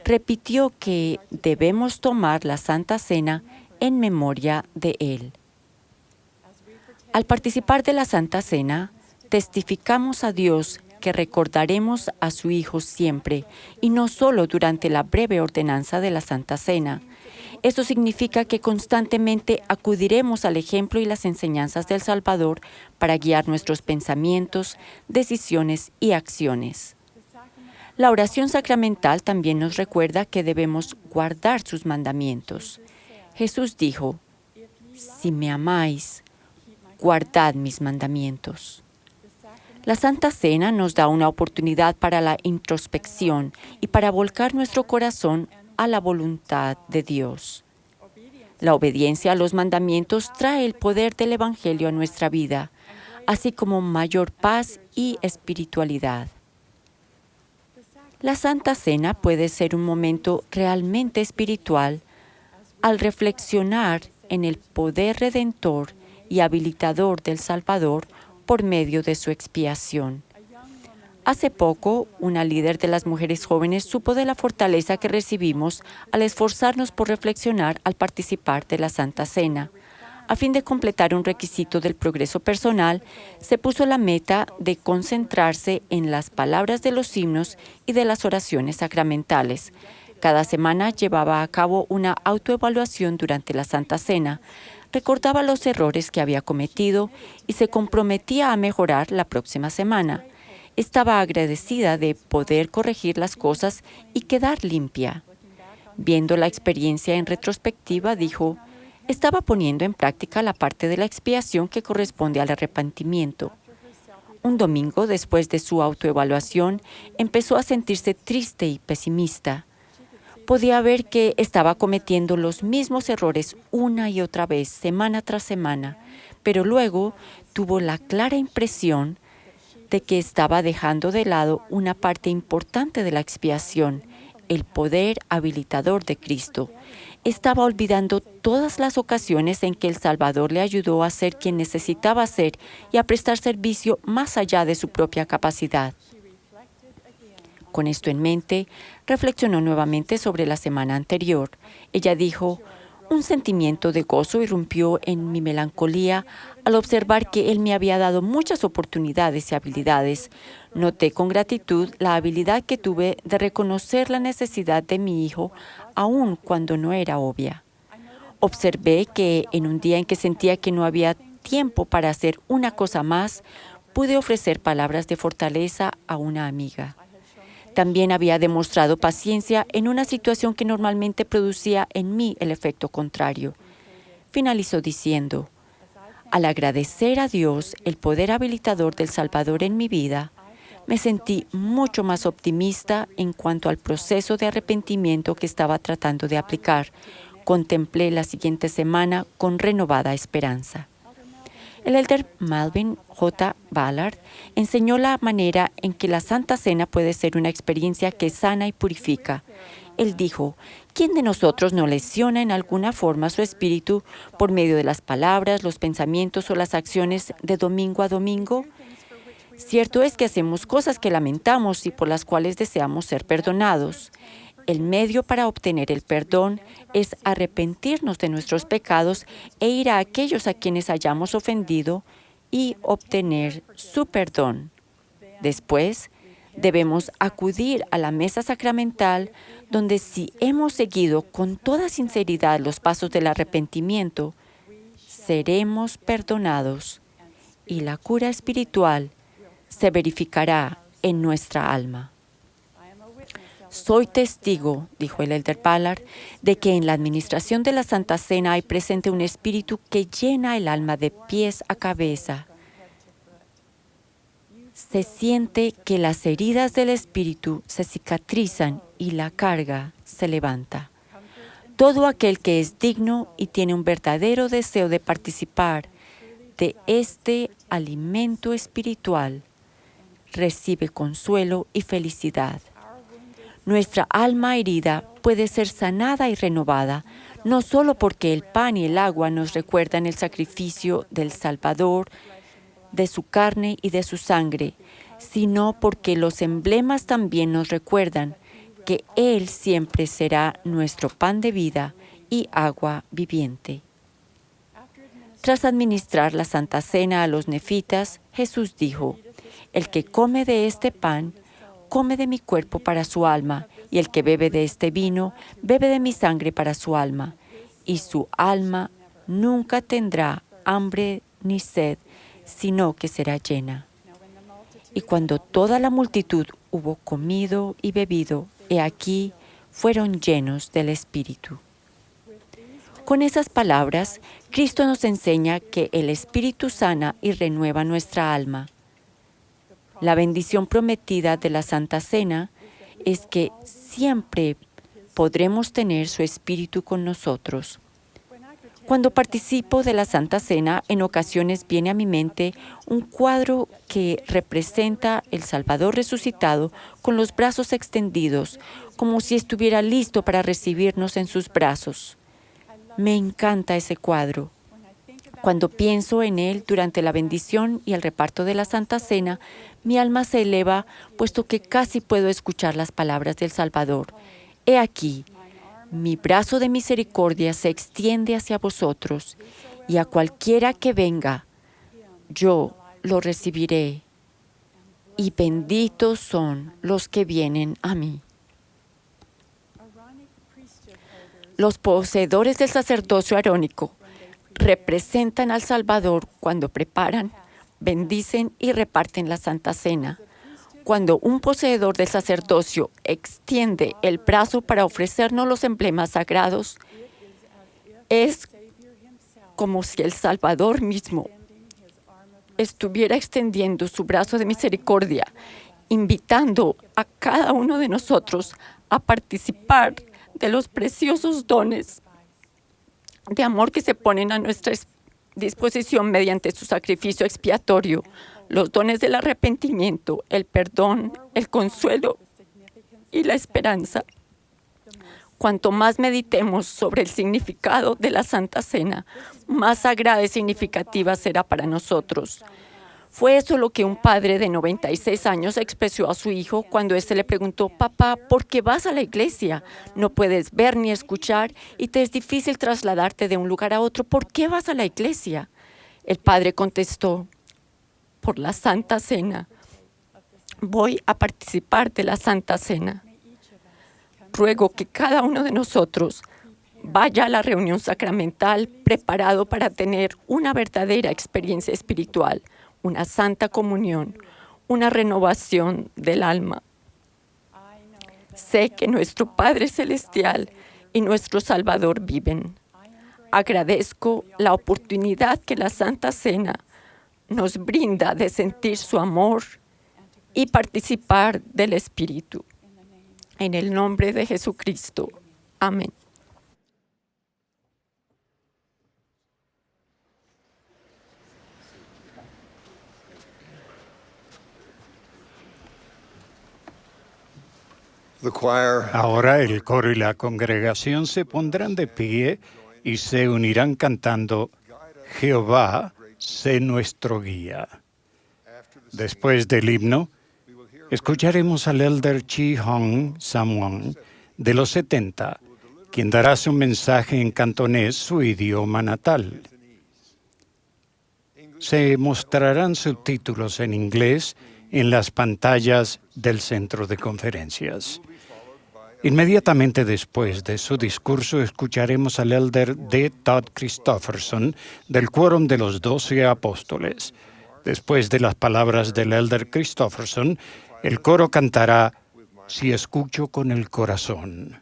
Speaker 4: repitió que debemos tomar la Santa Cena en memoria de Él. Al participar de la Santa Cena, testificamos a Dios que recordaremos a su Hijo siempre y no solo durante la breve ordenanza de la Santa Cena. Esto significa que constantemente acudiremos al ejemplo y las enseñanzas del Salvador para guiar nuestros pensamientos, decisiones y acciones. La oración sacramental también nos recuerda que debemos guardar sus mandamientos. Jesús dijo: si me amáis, guardad mis mandamientos. La Santa Cena nos da una oportunidad para la introspección y para volcar nuestro corazón a la voluntad de Dios. La obediencia a los mandamientos trae el poder del Evangelio a nuestra vida, así como mayor paz y espiritualidad. La Santa Cena puede ser un momento realmente espiritual al reflexionar en el poder redentor y habilitador del Salvador por medio de su expiación. Hace poco, una líder de las mujeres jóvenes supo de la fortaleza que recibimos al esforzarnos por reflexionar al participar de la Santa Cena. A fin de completar un requisito del progreso personal, se puso la meta de concentrarse en las palabras de los himnos y de las oraciones sacramentales. Cada semana llevaba a cabo una autoevaluación durante la Santa Cena, recordaba los errores que había cometido y se comprometía a mejorar la próxima semana. Estaba agradecida de poder corregir las cosas y quedar limpia. Viendo la experiencia en retrospectiva, dijo: estaba poniendo en práctica la parte de la expiación que corresponde al arrepentimiento. Un domingo, después de su autoevaluación, empezó a sentirse triste y pesimista. Podía ver que estaba cometiendo los mismos errores una y otra vez, semana tras semana, pero luego tuvo la clara impresión de que estaba dejando de lado una parte importante de la expiación, el poder habilitador de Cristo. Estaba olvidando todas las ocasiones en que el Salvador le ayudó a ser quien necesitaba ser y a prestar servicio más allá de su propia capacidad. Con esto en mente, reflexionó nuevamente sobre la semana anterior. Ella dijo: un sentimiento de gozo irrumpió en mi melancolía al observar que Él me había dado muchas oportunidades y habilidades. Noté con gratitud la habilidad que tuve de reconocer la necesidad de mi hijo, aun cuando no era obvia. Observé que en un día en que sentía que no había tiempo para hacer una cosa más, pude ofrecer palabras de fortaleza a una amiga. También había demostrado paciencia en una situación que normalmente producía en mí el efecto contrario. Finalizó diciendo: al agradecer a Dios el poder habilitador del Salvador en mi vida, me sentí mucho más optimista en cuanto al proceso de arrepentimiento que estaba tratando de aplicar. Contemplé la siguiente semana con renovada esperanza. El elder Melvin J. Ballard enseñó la manera en que la Santa Cena puede ser una experiencia que sana y purifica. Él dijo: ¿quién de nosotros no lesiona en alguna forma su espíritu por medio de las palabras, los pensamientos o las acciones de domingo a domingo? Cierto es que hacemos cosas que lamentamos y por las cuales deseamos ser perdonados. El medio para obtener el perdón es arrepentirnos de nuestros pecados e ir a aquellos a quienes hayamos ofendido y obtener su perdón. Después, debemos acudir a la mesa sacramental, donde si hemos seguido con toda sinceridad los pasos del arrepentimiento, seremos perdonados y la cura espiritual se verificará en nuestra alma. Soy testigo, dijo el elder Ballard, de que en la administración de la Santa Cena hay presente un espíritu que llena el alma de pies a cabeza. Se siente que las heridas del espíritu se cicatrizan y la carga se levanta. Todo aquel que es digno y tiene un verdadero deseo de participar de este alimento espiritual recibe consuelo y felicidad. Nuestra alma herida puede ser sanada y renovada, no solo porque el pan y el agua nos recuerdan el sacrificio del Salvador, de su carne y de su sangre, sino porque los emblemas también nos recuerdan que Él siempre será nuestro pan de vida y agua viviente. Tras administrar la Santa Cena a los nefitas, Jesús dijo: el que come de este pan, come de mi cuerpo para su alma, y el que bebe de este vino, bebe de mi sangre para su alma, y su alma nunca tendrá hambre ni sed, sino que será llena. Y cuando toda la multitud hubo comido y bebido, he aquí, fueron llenos del Espíritu. Con esas palabras, Cristo nos enseña que el Espíritu sana y renueva nuestra alma. La bendición prometida de la Santa Cena es que siempre podremos tener su Espíritu con nosotros. Cuando participo de la Santa Cena, en ocasiones viene a mi mente un cuadro que representa el Salvador resucitado con los brazos extendidos, como si estuviera listo para recibirnos en sus brazos. Me encanta ese cuadro. Cuando pienso en él durante la bendición y el reparto de la Santa Cena, mi alma se eleva, puesto que casi puedo escuchar las palabras del Salvador. He aquí, mi brazo de misericordia se extiende hacia vosotros, y a cualquiera que venga, yo lo recibiré. Y benditos son los que vienen a mí. Los poseedores del sacerdocio arónico representan al Salvador cuando preparan, bendicen y reparten la Santa Cena. Cuando un poseedor del sacerdocio extiende el brazo para ofrecernos los emblemas sagrados, es como si el Salvador mismo estuviera extendiendo su brazo de misericordia, invitando a cada uno de nosotros a participar de los preciosos dones de amor que se ponen a nuestra disposición mediante su sacrificio expiatorio, los dones del arrepentimiento, el perdón, el consuelo y la esperanza. Cuanto más meditemos sobre el significado de la Santa Cena, más sagrada y significativa será para nosotros. Fue eso lo que un padre de 96 años expresó a su hijo cuando éste le preguntó: papá, ¿por qué vas a la iglesia? No puedes ver ni escuchar y te es difícil trasladarte de un lugar a otro. ¿Por qué vas a la iglesia? El padre contestó: por la Santa Cena. Voy a participar de la Santa Cena. Ruego que cada uno de nosotros vaya a la reunión sacramental preparado para tener una verdadera experiencia espiritual, una santa comunión, una renovación del alma. Sé que nuestro Padre Celestial y nuestro Salvador viven. Agradezco la oportunidad que la Santa Cena nos brinda de sentir su amor y participar del Espíritu. En el nombre de Jesucristo. Amén.
Speaker 2: Ahora el coro y la congregación se pondrán de pie y se unirán cantando Jehová, sé nuestro guía. Después del himno, escucharemos al elder Chi Hong Samwon de los 70, quien dará su mensaje en cantonés, su idioma natal. Se mostrarán subtítulos en inglés en las pantallas del centro de conferencias. Inmediatamente después de su discurso, escucharemos al elder D. Todd Christofferson del Quórum de los 12 Apóstoles. Después de las palabras del elder Christofferson, el coro cantará Si escucho con el corazón.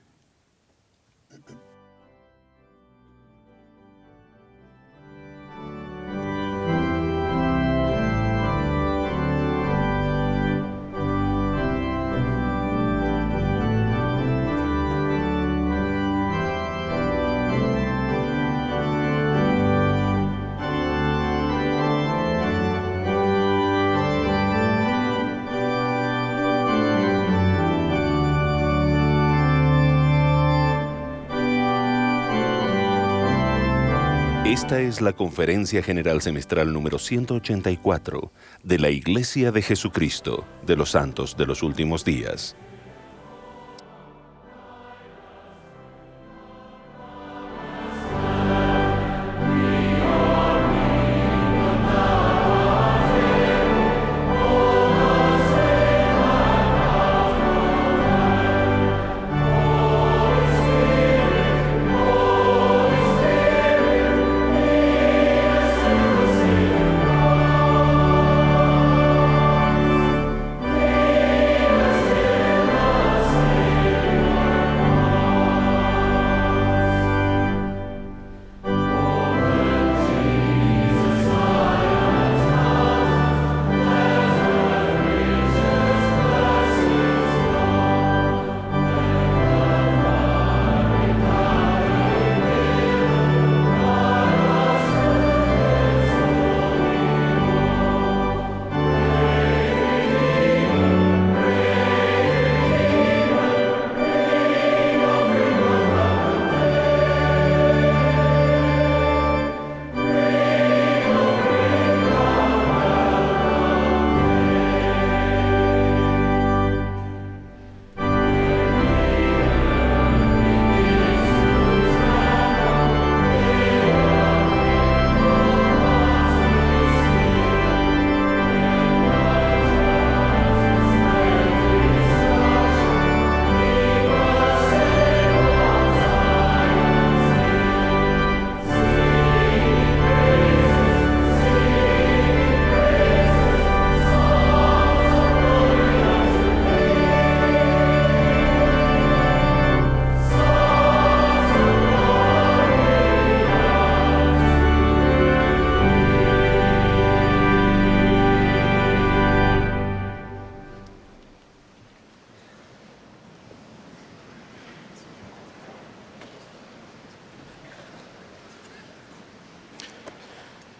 Speaker 1: Esta es la Conferencia General Semestral número 184 de la Iglesia de Jesucristo de los Santos de los Últimos Días.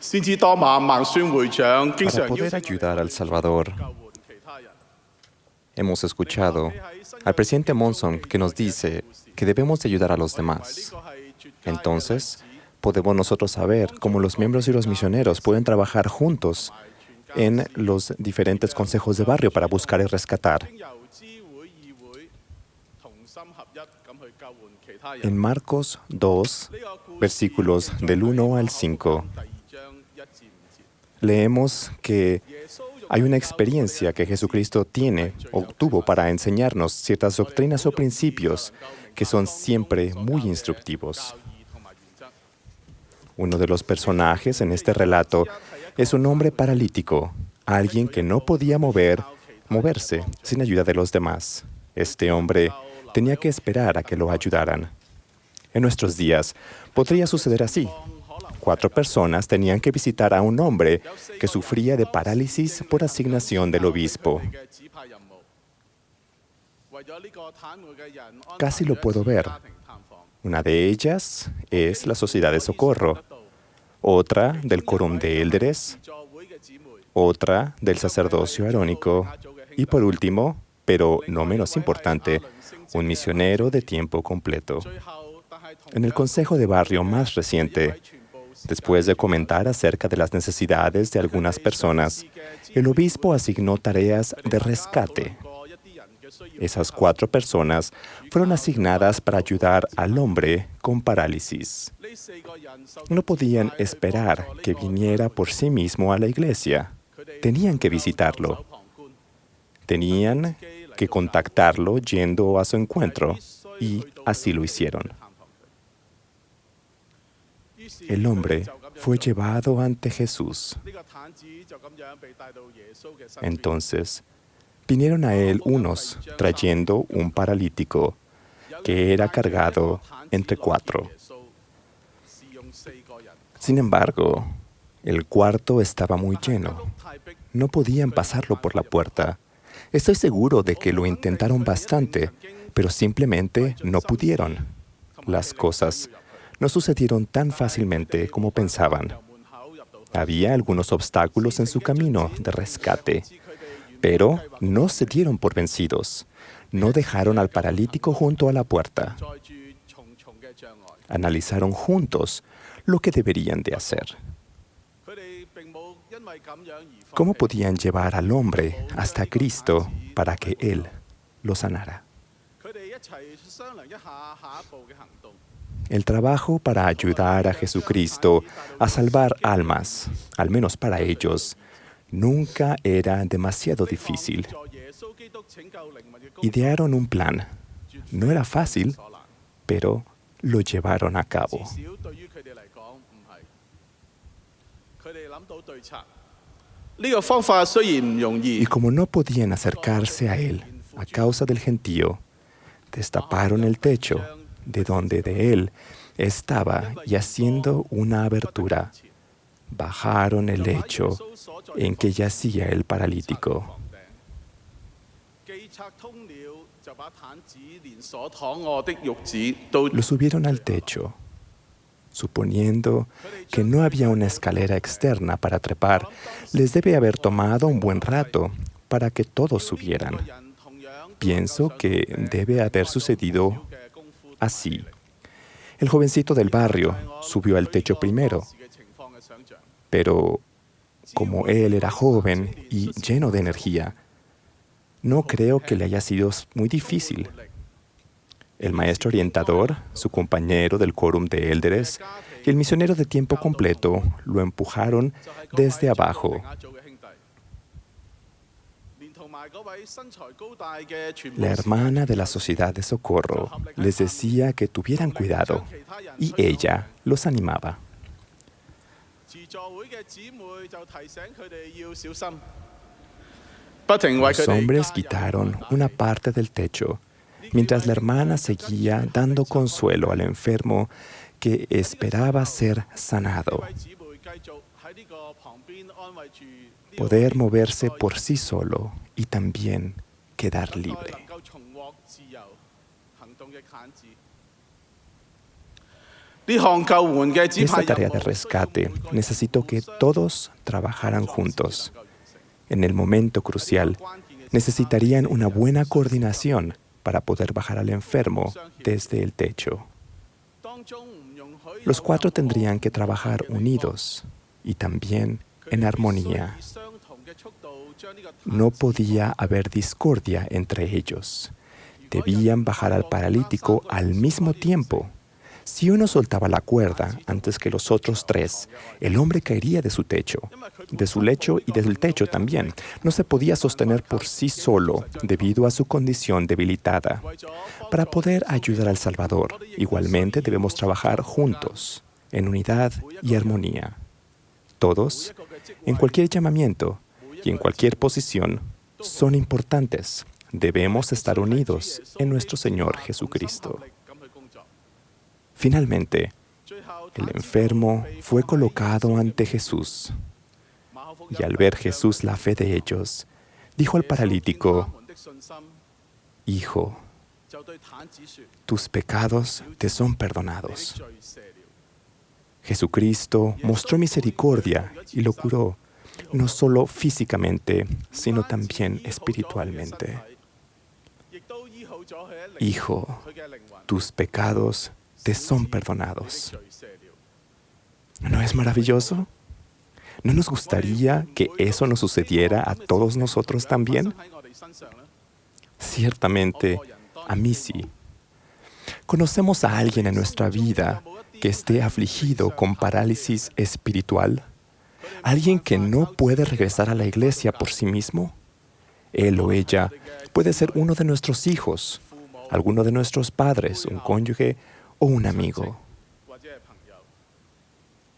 Speaker 8: Para poder ayudar al Salvador, hemos escuchado al presidente Monson que nos dice que debemos de ayudar a los demás. Entonces, podemos nosotros saber cómo los miembros y los misioneros pueden trabajar juntos en los diferentes consejos de barrio para buscar y rescatar. En Marcos 2, versículos del 1 al 5, leemos que hay una experiencia que Jesucristo tiene o tuvo para enseñarnos ciertas doctrinas o principios que son siempre muy instructivos. Uno de los personajes en este relato es un hombre paralítico, alguien que no podía moverse sin ayuda de los demás. Este hombre tenía que esperar a que lo ayudaran. En nuestros días podría suceder así. 4 personas tenían que visitar a un hombre que sufría de parálisis por asignación del obispo. Casi lo puedo ver. Una de ellas es la Sociedad de Socorro, otra del Quórum de Élderes, otra del sacerdocio arónico y por último, pero no menos importante, un misionero de tiempo completo. En el consejo de barrio más reciente, después de comentar acerca de las necesidades de algunas personas, el obispo asignó tareas de rescate. Esas 4 personas fueron asignadas para ayudar al hombre con parálisis. No podían esperar que viniera por sí mismo a la iglesia. Tenían que visitarlo. Tenían que contactarlo yendo a su encuentro, y así lo hicieron. El hombre fue llevado ante Jesús. Entonces, vinieron a él unos trayendo un paralítico que era cargado entre 4. Sin embargo, el cuarto estaba muy lleno. No podían pasarlo por la puerta. Estoy seguro de que lo intentaron bastante, pero simplemente no pudieron. Las cosas no sucedieron tan fácilmente como pensaban. Había algunos obstáculos en su camino de rescate, pero no se dieron por vencidos. No dejaron al paralítico junto a la puerta. Analizaron juntos lo que deberían de hacer. ¿Cómo podían llevar al hombre hasta Cristo para que Él lo sanara? El trabajo para ayudar a Jesucristo a salvar almas, al menos para ellos, nunca era demasiado difícil. Idearon un plan. No era fácil, pero lo llevaron a cabo. Y como no podían acercarse a él a causa del gentío, destaparon el techo de donde de él estaba y haciendo una abertura, bajaron el lecho en que yacía el paralítico. Lo subieron al techo, suponiendo que no había una escalera externa para trepar. Les debe haber tomado un buen rato para que todos subieran. Pienso que debe haber sucedido así. El jovencito del barrio subió al techo primero, pero como él era joven y lleno de energía, no creo que le haya sido muy difícil. El maestro orientador, su compañero del quórum de élderes y el misionero de tiempo completo lo empujaron desde abajo. La hermana de la Sociedad de Socorro les decía que tuvieran cuidado y ella los animaba. Los hombres quitaron una parte del techo, mientras la hermana seguía dando consuelo al enfermo que esperaba ser sanado. Poder moverse por sí solo y también quedar libre. Esta tarea de rescate necesitó que todos trabajaran juntos. En el momento crucial, necesitarían una buena coordinación para poder bajar al enfermo desde el techo. Los 4 tendrían que trabajar unidos y también en armonía. No podía haber discordia entre ellos. Debían bajar al paralítico al mismo tiempo. Si uno soltaba la cuerda antes que los otros 3, el hombre caería de su techo, de su lecho y del techo también. No se podía sostener por sí solo debido a su condición debilitada. Para poder ayudar al Salvador, igualmente debemos trabajar juntos, en unidad y armonía. Todos, en cualquier llamamiento y en cualquier posición, son importantes. Debemos estar unidos en nuestro Señor Jesucristo. Finalmente, el enfermo fue colocado ante Jesús. Y al ver Jesús la fe de ellos, dijo al paralítico: Hijo, tus pecados te son perdonados. Jesucristo mostró misericordia y lo curó, no solo físicamente, sino también espiritualmente. Hijo, tus pecados te son perdonados. ¿No es maravilloso? ¿No nos gustaría que eso nos sucediera a todos nosotros también? Ciertamente, a mí sí. ¿Conocemos a alguien en nuestra vida que esté afligido con parálisis espiritual? ¿Alguien que no puede regresar a la iglesia por sí mismo? Él o ella puede ser uno de nuestros hijos, alguno de nuestros padres, un cónyuge o un amigo.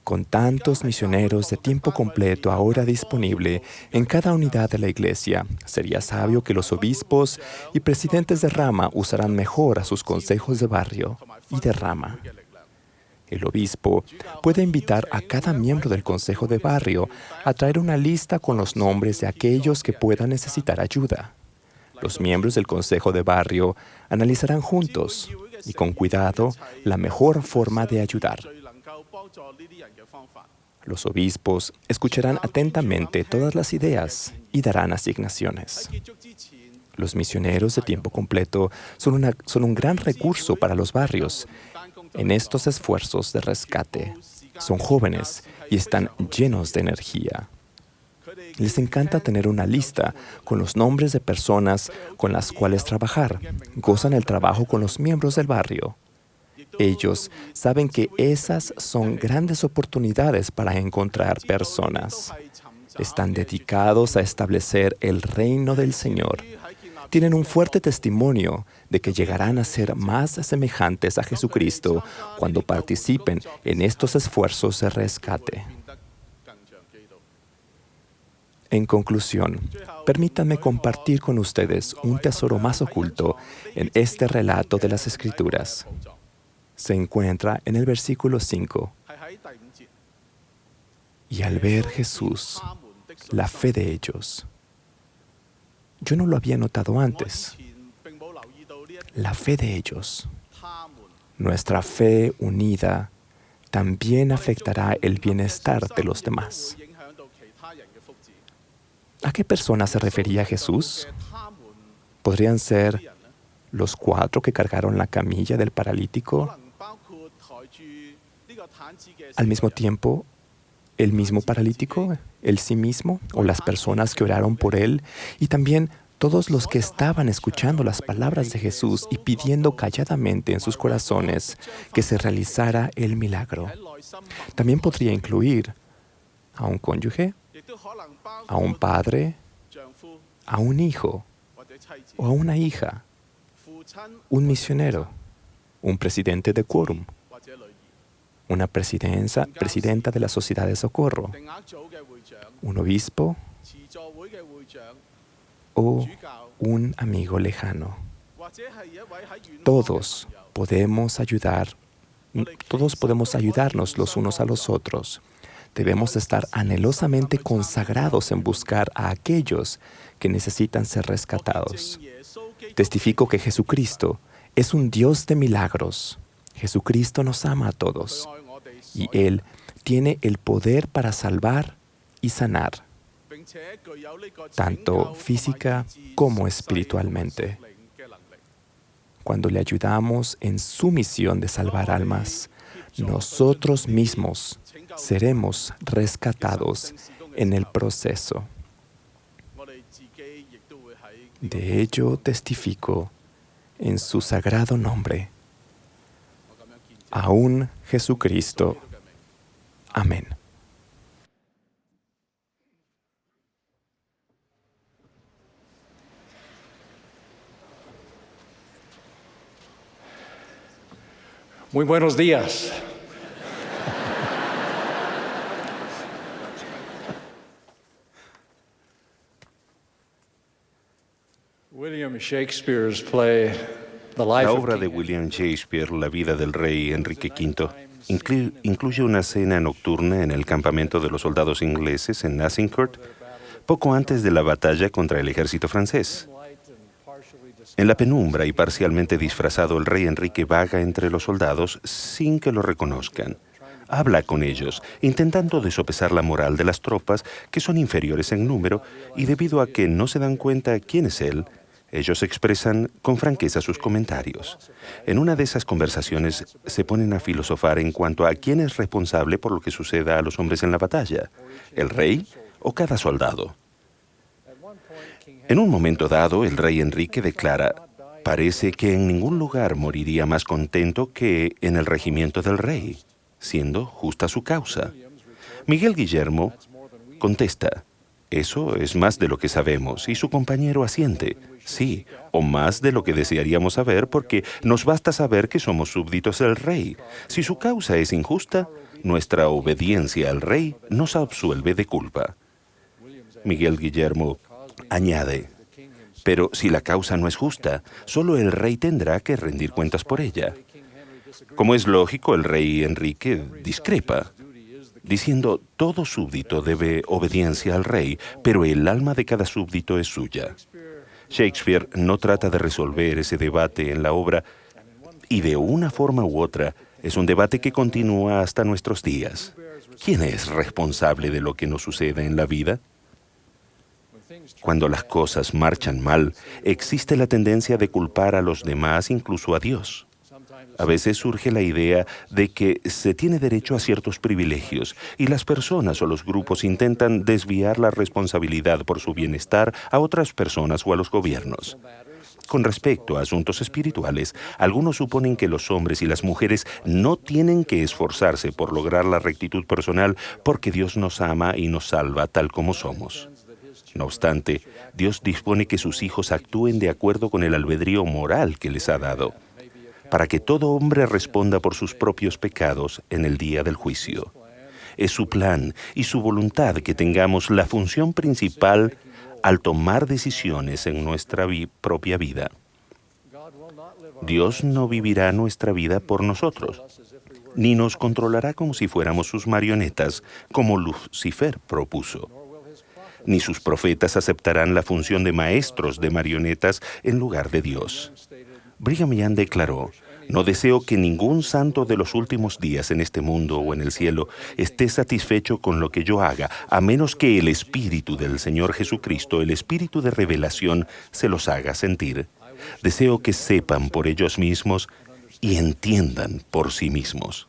Speaker 8: Con tantos misioneros de tiempo completo ahora disponible en cada unidad de la iglesia, sería sabio que los obispos y presidentes de rama usaran mejor a sus consejos de barrio y de rama. El obispo puede invitar a cada miembro del consejo de barrio a traer una lista con los nombres de aquellos que puedan necesitar ayuda. Los miembros del consejo de barrio analizarán juntos y con cuidado la mejor forma de ayudar. Los obispos escucharán atentamente todas las ideas y darán asignaciones. Los misioneros de tiempo completo son un gran recurso para los barrios en estos esfuerzos de rescate. Son jóvenes y están llenos de energía. Les encanta tener una lista con los nombres de personas con las cuales trabajar. Gozan el trabajo con los miembros del barrio. Ellos saben que esas son grandes oportunidades para encontrar personas. Están dedicados a establecer el reino del Señor. Tienen un fuerte testimonio de que llegarán a ser más semejantes a Jesucristo cuando participen en estos esfuerzos de rescate. En conclusión, permítanme compartir con ustedes un tesoro más oculto en este relato de las Escrituras. Se encuentra en el versículo 5. Y al ver Jesús, la fe de ellos. Yo no lo había notado antes. La fe de ellos. Nuestra fe unida también afectará el bienestar de los demás. ¿A qué personas se refería Jesús? ¿Podrían ser los 4 que cargaron la camilla del paralítico? Al mismo tiempo, ¿el mismo paralítico, él sí mismo, o las personas que oraron por él, y también todos los que estaban escuchando las palabras de Jesús y pidiendo calladamente en sus corazones que se realizara el milagro? También podría incluir a un cónyuge, a un padre, a un hijo o a una hija, un misionero, un presidente de quórum, una presidenta de la sociedad de socorro, un obispo o un amigo lejano. Todos podemos ayudarnos los unos a los otros. Debemos estar anhelosamente consagrados en buscar a aquellos que necesitan ser rescatados. Testifico que Jesucristo es un Dios de milagros. Jesucristo nos ama a todos y Él tiene el poder para salvar y sanar, tanto física como espiritualmente. Cuando le ayudamos en su misión de salvar almas, nosotros mismos seremos rescatados en el proceso. De ello testifico en su sagrado nombre. Aún Jesucristo. Amén.
Speaker 9: Muy buenos días. William Shakespeare's play, The Life
Speaker 1: La
Speaker 9: of
Speaker 1: obra de
Speaker 9: King
Speaker 1: William Shakespeare, La vida del rey Enrique V, incluye una cena nocturna en el campamento de los soldados ingleses en Azincourt, poco antes de la batalla contra el ejército francés. En la penumbra y parcialmente disfrazado, el rey Enrique vaga entre los soldados sin que lo reconozcan. Habla con ellos, intentando desopesar la moral de las tropas, que son inferiores en número, y debido a que no se dan cuenta quién es él, Ellos expresan con franqueza sus comentarios. En una de esas conversaciones se ponen a filosofar en cuanto a quién es responsable por lo que suceda a los hombres en la batalla, el rey o cada soldado. En un momento dado, el rey Enrique declara: parece que en ningún lugar moriría más contento que en el regimiento del rey, siendo justa su causa. Miguel Guillermo contesta: eso es más de lo que sabemos, y su compañero asiente: sí, o más de lo que desearíamos saber, porque nos basta saber que somos súbditos del rey. Si su causa es injusta, nuestra obediencia al rey nos absuelve de culpa. Miguel Guillermo añade: pero si la causa no es justa, solo el rey tendrá que rendir cuentas por ella. Como es lógico, el rey Enrique discrepa, diciendo: todo súbdito debe obediencia al rey, pero el alma de cada súbdito es suya. Shakespeare no trata de resolver ese debate en la obra, y de una forma u otra es un debate que continúa hasta nuestros días. ¿Quién es responsable de lo que nos sucede en la vida? Cuando las cosas marchan mal, existe la tendencia de culpar a los demás, incluso a Dios. A veces surge la idea de que se tiene derecho a ciertos privilegios y las personas o los grupos intentan desviar la responsabilidad por su bienestar a otras personas o a los gobiernos. Con respecto a asuntos espirituales, algunos suponen que los hombres y las mujeres no tienen que esforzarse por lograr la rectitud personal porque Dios nos ama y nos salva tal como somos. No obstante, Dios dispone que sus hijos actúen de acuerdo con el albedrío moral que les ha dado, para que todo hombre responda por sus propios pecados en el día del juicio. Es su plan y su voluntad que tengamos la función principal al tomar decisiones en nuestra propia vida. Dios no vivirá nuestra vida por nosotros, ni nos controlará como si fuéramos sus marionetas, como Lucifer propuso. Ni sus profetas aceptarán la función de maestros de marionetas en lugar de Dios. Brigham Young declaró: no deseo que ningún santo de los últimos días en este mundo o en el cielo esté satisfecho con lo que yo haga, a menos que el Espíritu del Señor Jesucristo, el Espíritu de revelación, se los haga sentir. Deseo que sepan por ellos mismos y entiendan por sí mismos.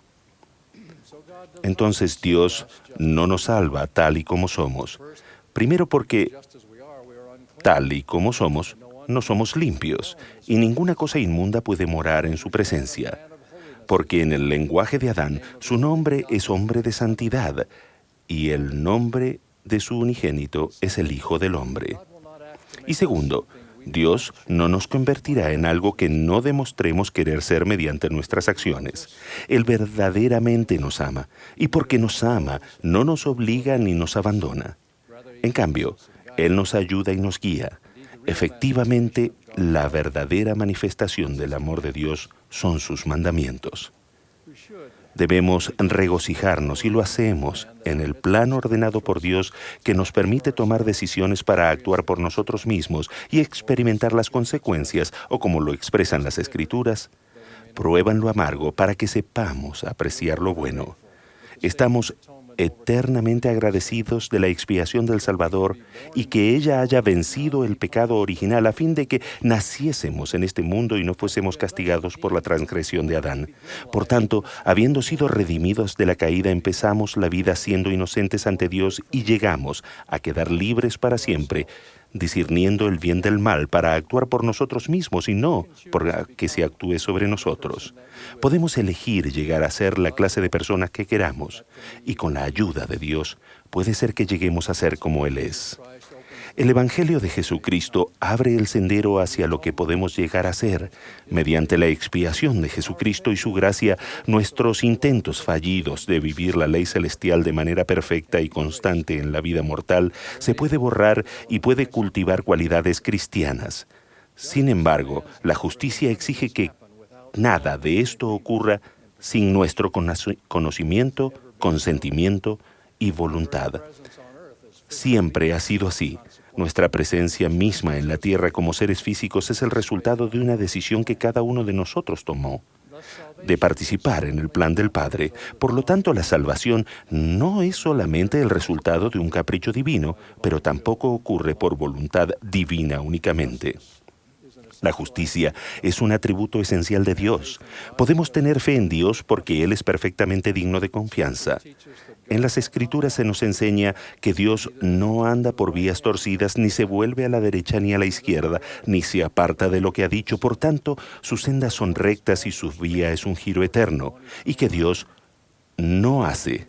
Speaker 1: Entonces Dios no nos salva tal y como somos. Primero porque, tal y como somos, no somos limpios, y ninguna cosa inmunda puede morar en su presencia. Porque en el lenguaje de Adán, su nombre es hombre de santidad, y el nombre de su unigénito es el Hijo del Hombre. Y segundo, Dios no nos convertirá en algo que no demostremos querer ser mediante nuestras acciones. Él verdaderamente nos ama, y porque nos ama, no nos obliga ni nos abandona. En cambio, Él nos ayuda y nos guía. Efectivamente, la verdadera manifestación del amor de Dios son sus mandamientos. Debemos regocijarnos, y lo hacemos, en el plan ordenado por Dios que nos permite tomar decisiones para actuar por nosotros mismos y experimentar las consecuencias, o como lo expresan las Escrituras, prueban lo amargo para que sepamos apreciar lo bueno. Estamos eternamente agradecidos de la expiación del Salvador y que ella haya vencido el pecado original a fin de que naciésemos en este mundo y no fuésemos castigados por la transgresión de Adán. Por tanto, habiendo sido redimidos de la caída, empezamos la vida siendo inocentes ante Dios y llegamos a quedar libres para siempre, discerniendo el bien del mal para actuar por nosotros mismos y no por que se actúe sobre nosotros. Podemos elegir llegar a ser la clase de personas que queramos, y con la ayuda de Dios puede ser que lleguemos a ser como Él es. El Evangelio de Jesucristo abre el sendero hacia lo que podemos llegar a ser. Mediante la expiación de Jesucristo y su gracia, nuestros intentos fallidos de vivir la ley celestial de manera perfecta y constante en la vida mortal se puede borrar y puede cultivar cualidades cristianas. Sin embargo, la justicia exige que nada de esto ocurra sin nuestro conocimiento, consentimiento y voluntad. Siempre ha sido así. Nuestra presencia misma en la tierra como seres físicos es el resultado de una decisión que cada uno de nosotros tomó, de participar en el plan del Padre. Por lo tanto, la salvación no es solamente el resultado de un capricho divino, pero tampoco ocurre por voluntad divina únicamente. La justicia es un atributo esencial de Dios. Podemos tener fe en Dios porque Él es perfectamente digno de confianza. En las Escrituras se nos enseña que Dios no anda por vías torcidas, ni se vuelve a la derecha ni a la izquierda, ni se aparta de lo que ha dicho. Por tanto, sus sendas son rectas y su vía es un giro eterno. Y que Dios no hace,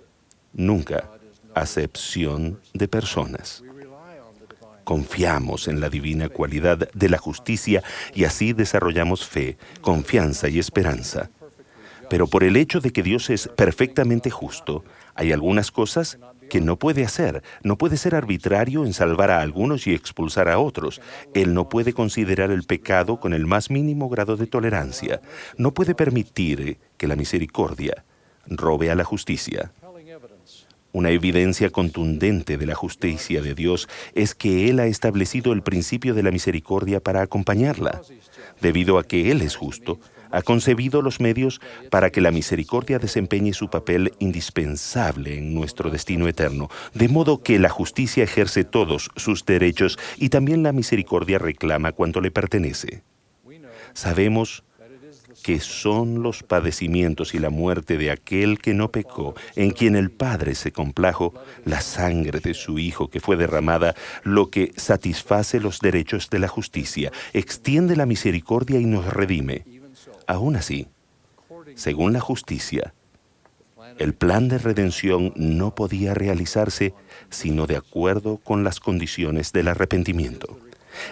Speaker 1: nunca, acepción de personas. Confiamos en la divina cualidad de la justicia y así desarrollamos fe, confianza y esperanza. Pero por el hecho de que Dios es perfectamente justo, hay algunas cosas que no puede hacer. No puede ser arbitrario en salvar a algunos y expulsar a otros. Él no puede considerar el pecado con el más mínimo grado de tolerancia. No puede permitir que la misericordia robe a la justicia. Una evidencia contundente de la justicia de Dios es que Él ha establecido el principio de la misericordia para acompañarla. Debido a que Él es justo, ha concebido los medios para que la misericordia desempeñe su papel indispensable en nuestro destino eterno, de modo que la justicia ejerce todos sus derechos y también la misericordia reclama cuanto le pertenece. Sabemos que son los padecimientos y la muerte de aquel que no pecó, en quien el Padre se complajo, la sangre de su Hijo que fue derramada, lo que satisface los derechos de la justicia, extiende la misericordia y nos redime. Aún así, según la justicia, el plan de redención no podía realizarse sino de acuerdo con las condiciones del arrepentimiento.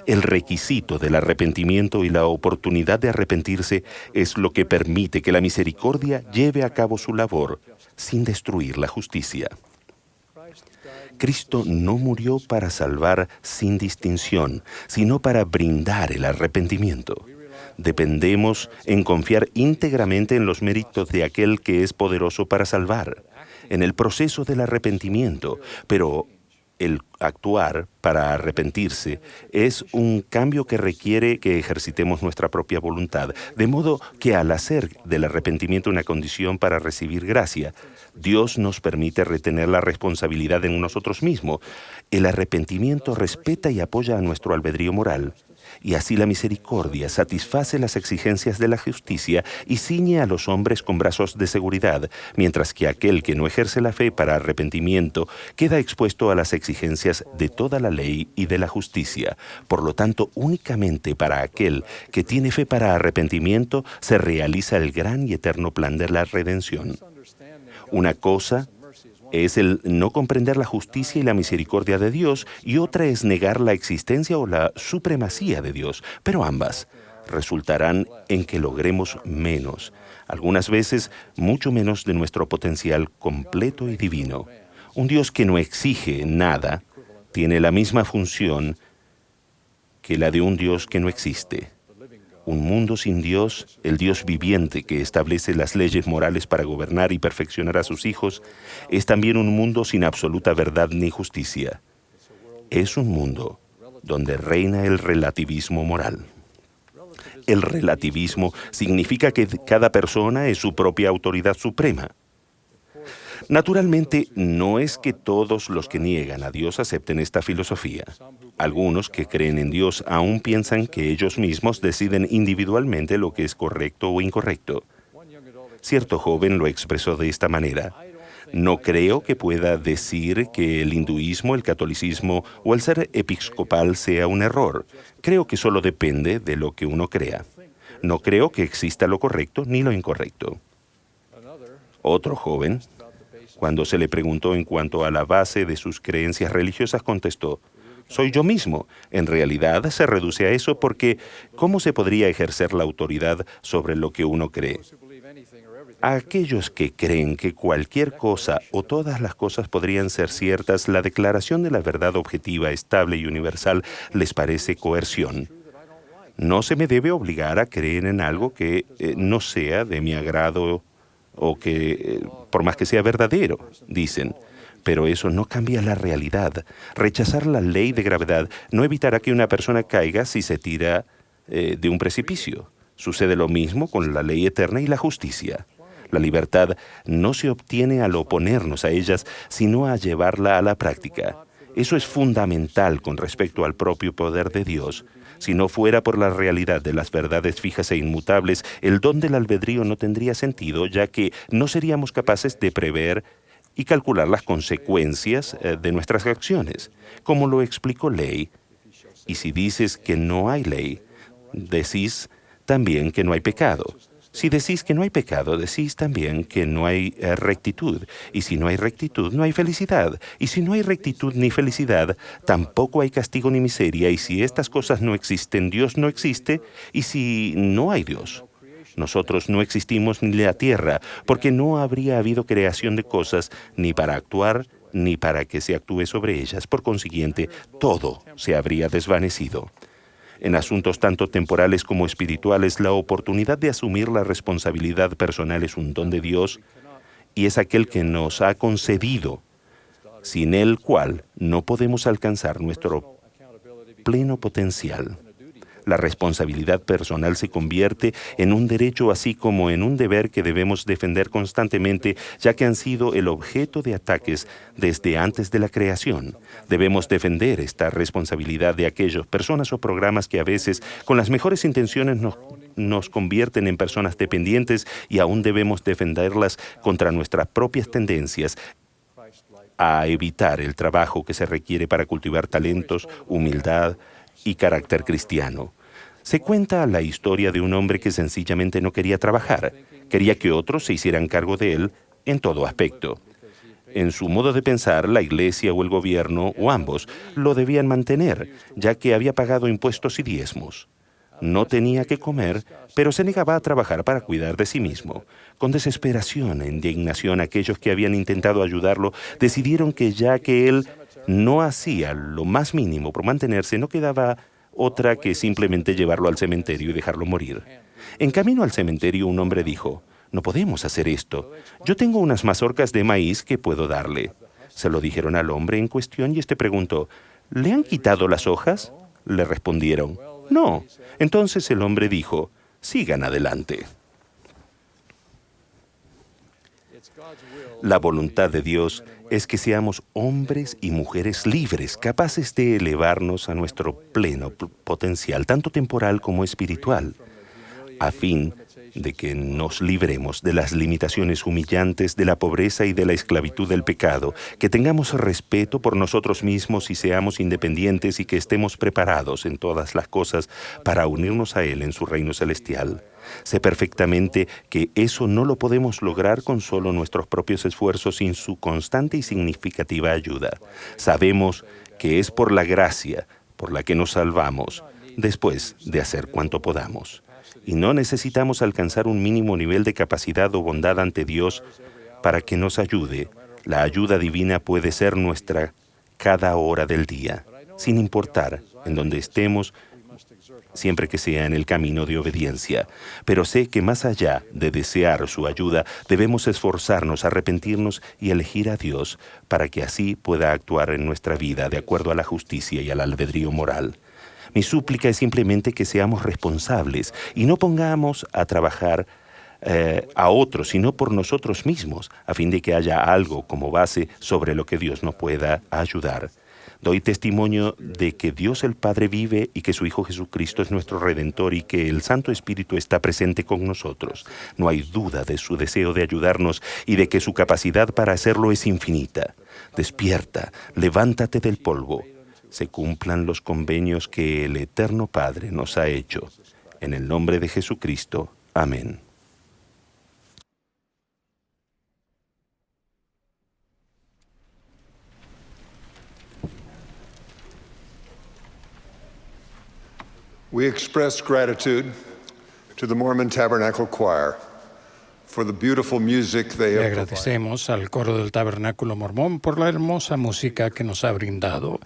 Speaker 1: El requisito del arrepentimiento y la oportunidad de arrepentirse es lo que permite que la misericordia lleve a cabo su labor sin destruir la justicia. Cristo no murió para salvar sin distinción, sino para brindar el arrepentimiento. Dependemos en confiar íntegramente en los méritos de aquel que es poderoso para salvar, en el proceso del arrepentimiento, pero el actuar para arrepentirse es un cambio que requiere que ejercitemos nuestra propia voluntad, de modo que al hacer del arrepentimiento una condición para recibir gracia, Dios nos permite retener la responsabilidad en nosotros mismos. El arrepentimiento respeta y apoya a nuestro albedrío moral, y así la misericordia satisface las exigencias de la justicia y ciñe a los hombres con brazos de seguridad, mientras que aquel que no ejerce la fe para arrepentimiento queda expuesto a las exigencias de toda la ley y de la justicia. Por lo tanto, únicamente para aquel que tiene fe para arrepentimiento se realiza el gran y eterno plan de la redención. Una cosa es el no comprender la justicia y la misericordia de Dios, y otra es negar la existencia o la supremacía de Dios, pero ambas resultarán en que logremos menos, algunas veces mucho menos de nuestro potencial completo y divino. Un Dios que no exige nada tiene la misma función que la de un Dios que no existe. Un mundo sin Dios, el Dios viviente que establece las leyes morales para gobernar y perfeccionar a sus hijos, es también un mundo sin absoluta verdad ni justicia. Es un mundo donde reina el relativismo moral. El relativismo significa que cada persona es su propia autoridad suprema. Naturalmente, no es que todos los que niegan a Dios acepten esta filosofía. Algunos que creen en Dios aún piensan que ellos mismos deciden individualmente lo que es correcto o incorrecto. Cierto joven lo expresó de esta manera: no creo que pueda decir que el hinduismo, el catolicismo o el ser episcopal sea un error. Creo que solo depende de lo que uno crea. No creo que exista lo correcto ni lo incorrecto. Otro joven, cuando se le preguntó en cuanto a la base de sus creencias religiosas, contestó: soy yo mismo. En realidad se reduce a eso porque ¿cómo se podría ejercer la autoridad sobre lo que uno cree? A aquellos que creen que cualquier cosa o todas las cosas podrían ser ciertas, la declaración de la verdad objetiva, estable y universal les parece coerción. No se me debe obligar a creer en algo que no sea de mi agrado o que, por más que sea verdadero, dicen. Pero eso no cambia la realidad. Rechazar la ley de gravedad no evitará que una persona caiga si se tira de un precipicio. Sucede lo mismo con la ley eterna y la justicia. La libertad no se obtiene al oponernos a ellas, sino a llevarla a la práctica. Eso es fundamental con respecto al propio poder de Dios. Si no fuera por la realidad de las verdades fijas e inmutables, el don del albedrío no tendría sentido, ya que no seríamos capaces de prever y calcular las consecuencias de nuestras acciones. Como lo explicó Ley, y si dices que no hay ley, decís también que no hay pecado. Si decís que no hay pecado, decís también que no hay rectitud. Y si no hay rectitud, no hay felicidad. Y si no hay rectitud ni felicidad, tampoco hay castigo ni miseria. Y si estas cosas no existen, Dios no existe. Y si no hay Dios, nosotros no existimos ni la tierra, porque no habría habido creación de cosas ni para actuar, ni para que se actúe sobre ellas. Por consiguiente, todo se habría desvanecido. En asuntos tanto temporales como espirituales, la oportunidad de asumir la responsabilidad personal es un don de Dios y es aquel que nos ha concedido, sin el cual no podemos alcanzar nuestro pleno potencial. La responsabilidad personal se convierte en un derecho así como en un deber que debemos defender constantemente, ya que han sido el objeto de ataques desde antes de la creación. Debemos defender esta responsabilidad de aquellas personas o programas que a veces, con las mejores intenciones, nos convierten en personas dependientes, y aún debemos defenderlas contra nuestras propias tendencias a evitar el trabajo que se requiere para cultivar talentos, humildad y carácter cristiano. Se cuenta la historia de un hombre que sencillamente no quería trabajar. Quería que otros se hicieran cargo de él en todo aspecto. En su modo de pensar, la iglesia o el gobierno, o ambos, lo debían mantener, ya que había pagado impuestos y diezmos. No tenía que comer, pero se negaba a trabajar para cuidar de sí mismo. Con desesperación e indignación, aquellos que habían intentado ayudarlo decidieron que ya que él no hacía lo más mínimo por mantenerse, no quedaba otra que simplemente llevarlo al cementerio y dejarlo morir. En camino al cementerio, un hombre dijo: «No podemos hacer esto. Yo tengo unas mazorcas de maíz que puedo darle». Se lo dijeron al hombre en cuestión y este preguntó: «¿Le han quitado las hojas?». Le respondieron: «No». Entonces el hombre dijo: «Sigan adelante». La voluntad de Dios es que seamos hombres y mujeres libres, capaces de elevarnos a nuestro pleno potencial, tanto temporal como espiritual, a fin de que nos libremos de las limitaciones humillantes de la pobreza y de la esclavitud del pecado, que tengamos respeto por nosotros mismos y seamos independientes, y que estemos preparados en todas las cosas para unirnos a Él en su reino celestial. Sé perfectamente que eso no lo podemos lograr con solo nuestros propios esfuerzos, sin su constante y significativa ayuda. Sabemos que es por la gracia por la que nos salvamos, después de hacer cuanto podamos. Y no necesitamos alcanzar un mínimo nivel de capacidad o bondad ante Dios para que nos ayude. La ayuda divina puede ser nuestra cada hora del día, sin importar en dónde estemos, siempre que sea en el camino de obediencia. Pero sé que más allá de desear su ayuda, debemos esforzarnos, arrepentirnos y elegir a Dios para que así pueda actuar en nuestra vida de acuerdo a la justicia y al albedrío moral. Mi súplica es simplemente que seamos responsables y no pongamos a trabajar a otros, sino por nosotros mismos, a fin de que haya algo como base sobre lo que Dios nos pueda ayudar. Doy testimonio de que Dios el Padre vive y que su Hijo Jesucristo es nuestro Redentor y que el Santo Espíritu está presente con nosotros. No hay duda de su deseo de ayudarnos y de que su capacidad para hacerlo es infinita. Despierta, levántate del polvo. Se cumplan los convenios que el Eterno Padre nos ha hecho. En el nombre de Jesucristo. Amén.
Speaker 10: We express gratitude to the Mormon Tabernacle Choir for the beautiful music they
Speaker 2: Le
Speaker 10: have provided.
Speaker 2: agradecemos al coro del Tabernáculo Mormón por la hermosa música que nos ha brindado.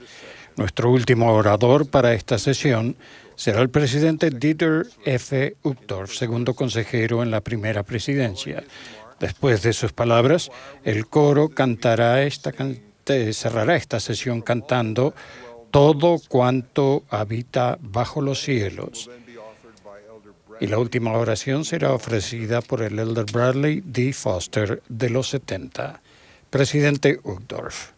Speaker 2: Nuestro último orador para esta sesión será el presidente Dieter F. Uchtdorf, segundo consejero en la primera presidencia. Después de sus palabras, el coro cerrará esta sesión cantando Todo cuanto habita bajo los cielos. Y la última oración será ofrecida por el Elder Bradley D. Foster de los 70. Presidente Uchtdorf.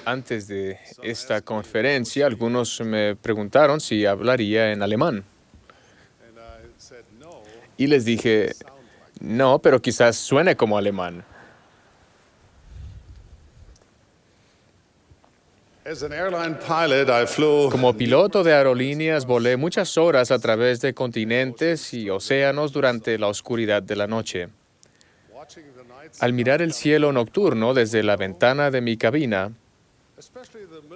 Speaker 11: Antes de esta conferencia, algunos me preguntaron si hablaría en alemán. Y les dije, no, pero quizás suene como alemán. Como piloto de aerolíneas, volé muchas horas a través de continentes y océanos durante la oscuridad de la noche. Al mirar el cielo nocturno desde la ventana de mi cabina,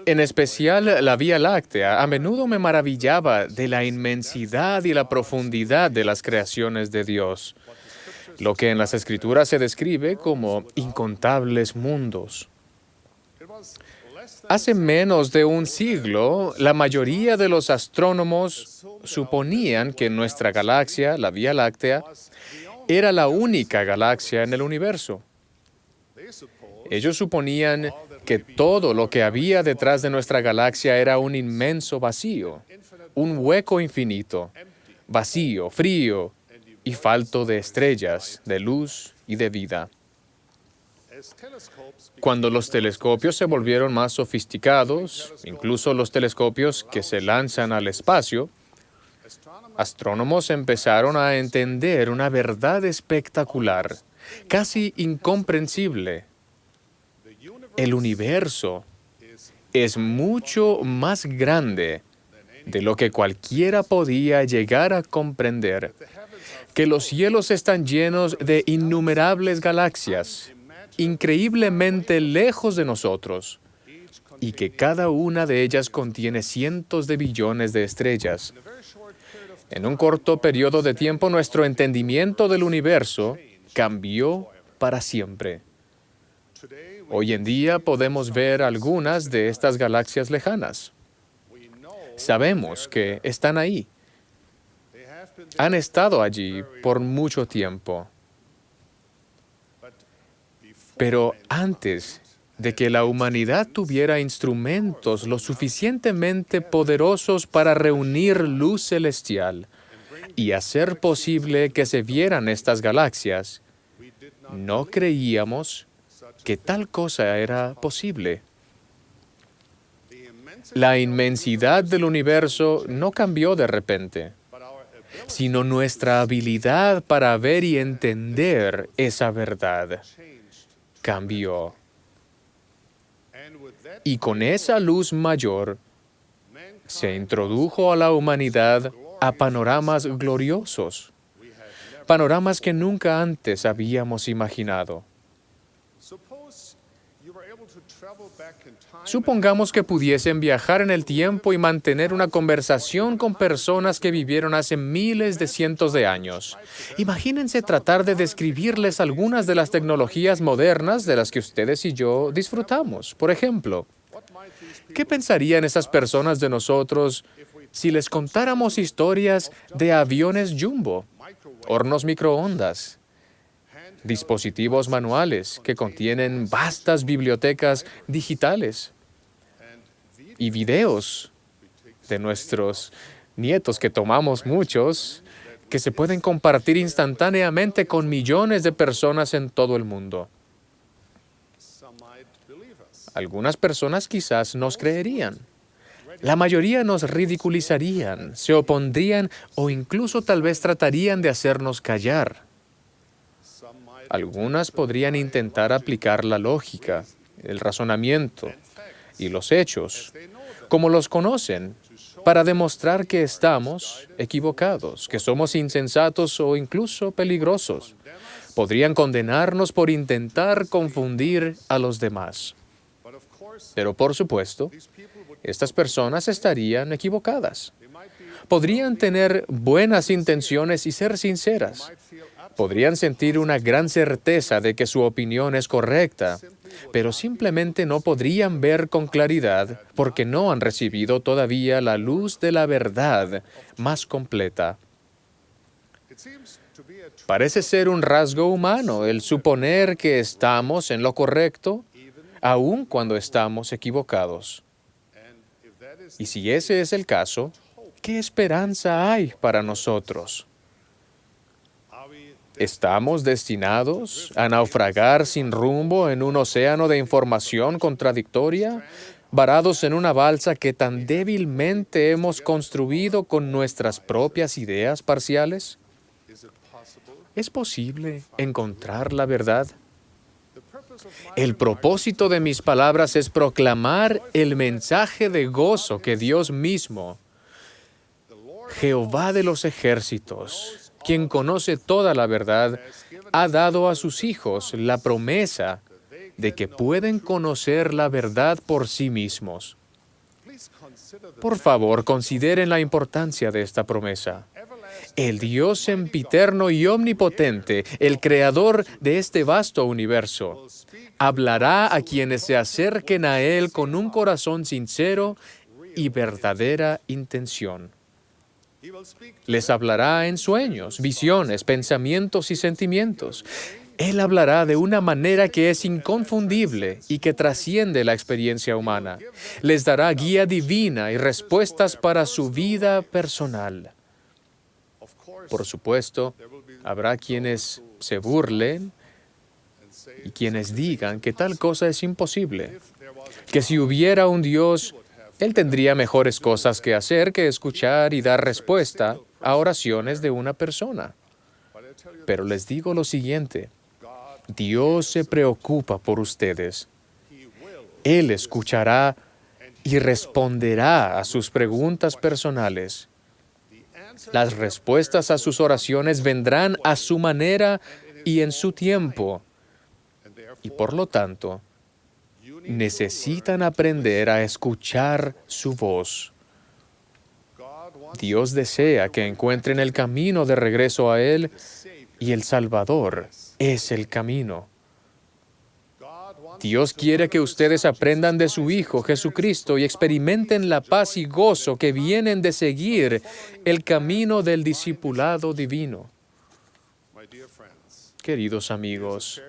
Speaker 11: en especial la Vía Láctea, a menudo me maravillaba de la inmensidad y la profundidad de las creaciones de Dios, lo que en las Escrituras se describe como incontables mundos. Hace menos de un siglo, la mayoría de los astrónomos suponían que nuestra galaxia, la Vía Láctea, era la única galaxia en el universo. Ellos suponían que todo lo que había detrás de nuestra galaxia era un inmenso vacío, un hueco infinito, vacío, frío y falto de estrellas, de luz y de vida. Cuando los telescopios se volvieron más sofisticados, incluso los telescopios que se lanzan al espacio, astrónomos empezaron a entender una verdad espectacular, casi incomprensible. El universo es mucho más grande de lo que cualquiera podía llegar a comprender, que los cielos están llenos de innumerables galaxias, increíblemente lejos de nosotros, y que cada una de ellas contiene cientos de billones de estrellas. En un corto periodo de tiempo, nuestro entendimiento del universo cambió para siempre. Hoy en día podemos ver algunas de estas galaxias lejanas. Sabemos que están ahí. Han estado allí por mucho tiempo. Pero antes de que la humanidad tuviera instrumentos lo suficientemente poderosos para reunir luz celestial y hacer posible que se vieran estas galaxias, no creíamos que tal cosa era posible. La inmensidad del universo no cambió de repente, sino nuestra habilidad para ver y entender esa verdad cambió. Y con esa luz mayor se introdujo a la humanidad a panoramas gloriosos, panoramas que nunca antes habíamos imaginado. Supongamos que pudiesen viajar en el tiempo y mantener una conversación con personas que vivieron hace miles de cientos de años. Imagínense tratar de describirles algunas de las tecnologías modernas de las que ustedes y yo disfrutamos. Por ejemplo, ¿qué pensarían esas personas de nosotros si les contáramos historias de aviones jumbo, hornos microondas, dispositivos manuales que contienen vastas bibliotecas digitales y videos de nuestros nietos, que tomamos muchos, que se pueden compartir instantáneamente con millones de personas en todo el mundo? Algunas personas quizás nos creerían. La mayoría nos ridiculizarían, se opondrían o incluso tal vez tratarían de hacernos callar. Algunas podrían intentar aplicar la lógica, el razonamiento y los hechos, como los conocen, para demostrar que estamos equivocados, que somos insensatos o incluso peligrosos. Podrían condenarnos por intentar confundir a los demás. Pero por supuesto, estas personas estarían equivocadas. Podrían tener buenas intenciones y ser sinceras. Podrían sentir una gran certeza de que su opinión es correcta, pero simplemente no podrían ver con claridad porque no han recibido todavía la luz de la verdad más completa. Parece ser un rasgo humano el suponer que estamos en lo correcto, aun cuando estamos equivocados. Y si ese es el caso, ¿qué esperanza hay para nosotros? ¿Estamos destinados a naufragar sin rumbo en un océano de información contradictoria, varados en una balsa que tan débilmente hemos construido con nuestras propias ideas parciales? ¿Es posible encontrar la verdad? El propósito de mis palabras es proclamar el mensaje de gozo que Dios mismo, Jehová de los ejércitos, quien conoce toda la verdad, ha dado a sus hijos la promesa de que pueden conocer la verdad por sí mismos. Por favor, consideren la importancia de esta promesa. El Dios sempiterno y omnipotente, el creador de este vasto universo, hablará a quienes se acerquen a Él con un corazón sincero y verdadera intención. Les hablará en sueños, visiones, pensamientos y sentimientos. Él hablará de una manera que es inconfundible y que trasciende la experiencia humana. Les dará guía divina y respuestas para su vida personal. Por supuesto, habrá quienes se burlen y quienes digan que tal cosa es imposible, que si hubiera un Dios, Él tendría mejores cosas que hacer que escuchar y dar respuesta a oraciones de una persona. Pero les digo lo siguiente, Dios se preocupa por ustedes. Él escuchará y responderá a sus preguntas personales. Las respuestas a sus oraciones vendrán a su manera y en su tiempo. Y por lo tanto, necesitan aprender a escuchar su voz. Dios desea que encuentren el camino de regreso a Él y el Salvador es el camino. Dios quiere que ustedes aprendan de su Hijo Jesucristo y experimenten la paz y gozo que vienen de seguir el camino del discipulado divino. Queridos amigos,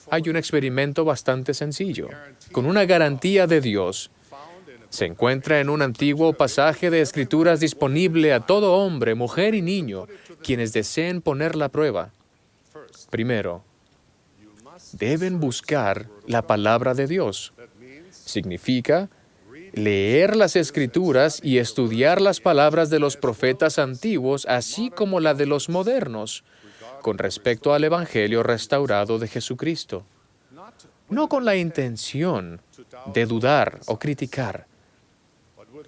Speaker 11: hay un experimento bastante sencillo, con una garantía de Dios. Se encuentra en un antiguo pasaje de Escrituras disponible a todo hombre, mujer y niño, quienes deseen poner la prueba. Primero, deben buscar la palabra de Dios. Significa leer las Escrituras y estudiar las palabras de los profetas antiguos, así como la de los modernos, con respecto al Evangelio restaurado de Jesucristo. No con la intención de dudar o criticar,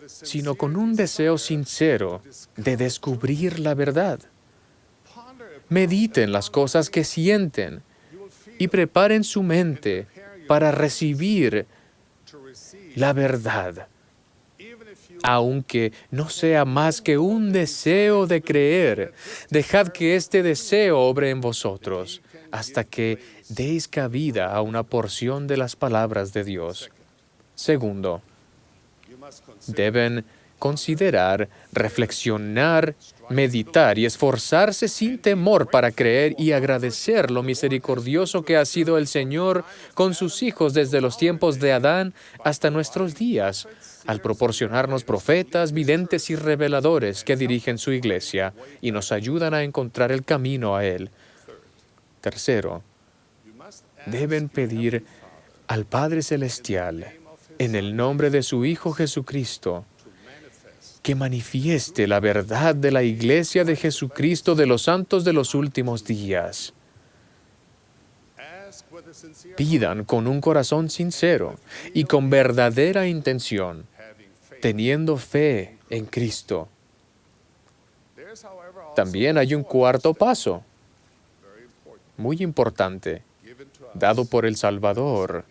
Speaker 11: sino con un deseo sincero de descubrir la verdad. Mediten las cosas que sienten y preparen su mente para recibir la verdad, aunque no sea más que un deseo de creer. Dejad que este deseo obre en vosotros hasta que deis cabida a una porción de las palabras de Dios. Segundo, deben considerar, reflexionar, meditar y esforzarse sin temor para creer y agradecer lo misericordioso que ha sido el Señor con sus hijos desde los tiempos de Adán hasta nuestros días, al proporcionarnos profetas, videntes y reveladores que dirigen su iglesia y nos ayudan a encontrar el camino a Él. Tercero, deben pedir al Padre Celestial, en el nombre de su Hijo Jesucristo, que manifieste la verdad de la Iglesia de Jesucristo de los santos de los últimos días. Pidan con un corazón sincero y con verdadera intención, teniendo fe en Cristo. También hay un cuarto paso, muy importante, dado por el Salvador.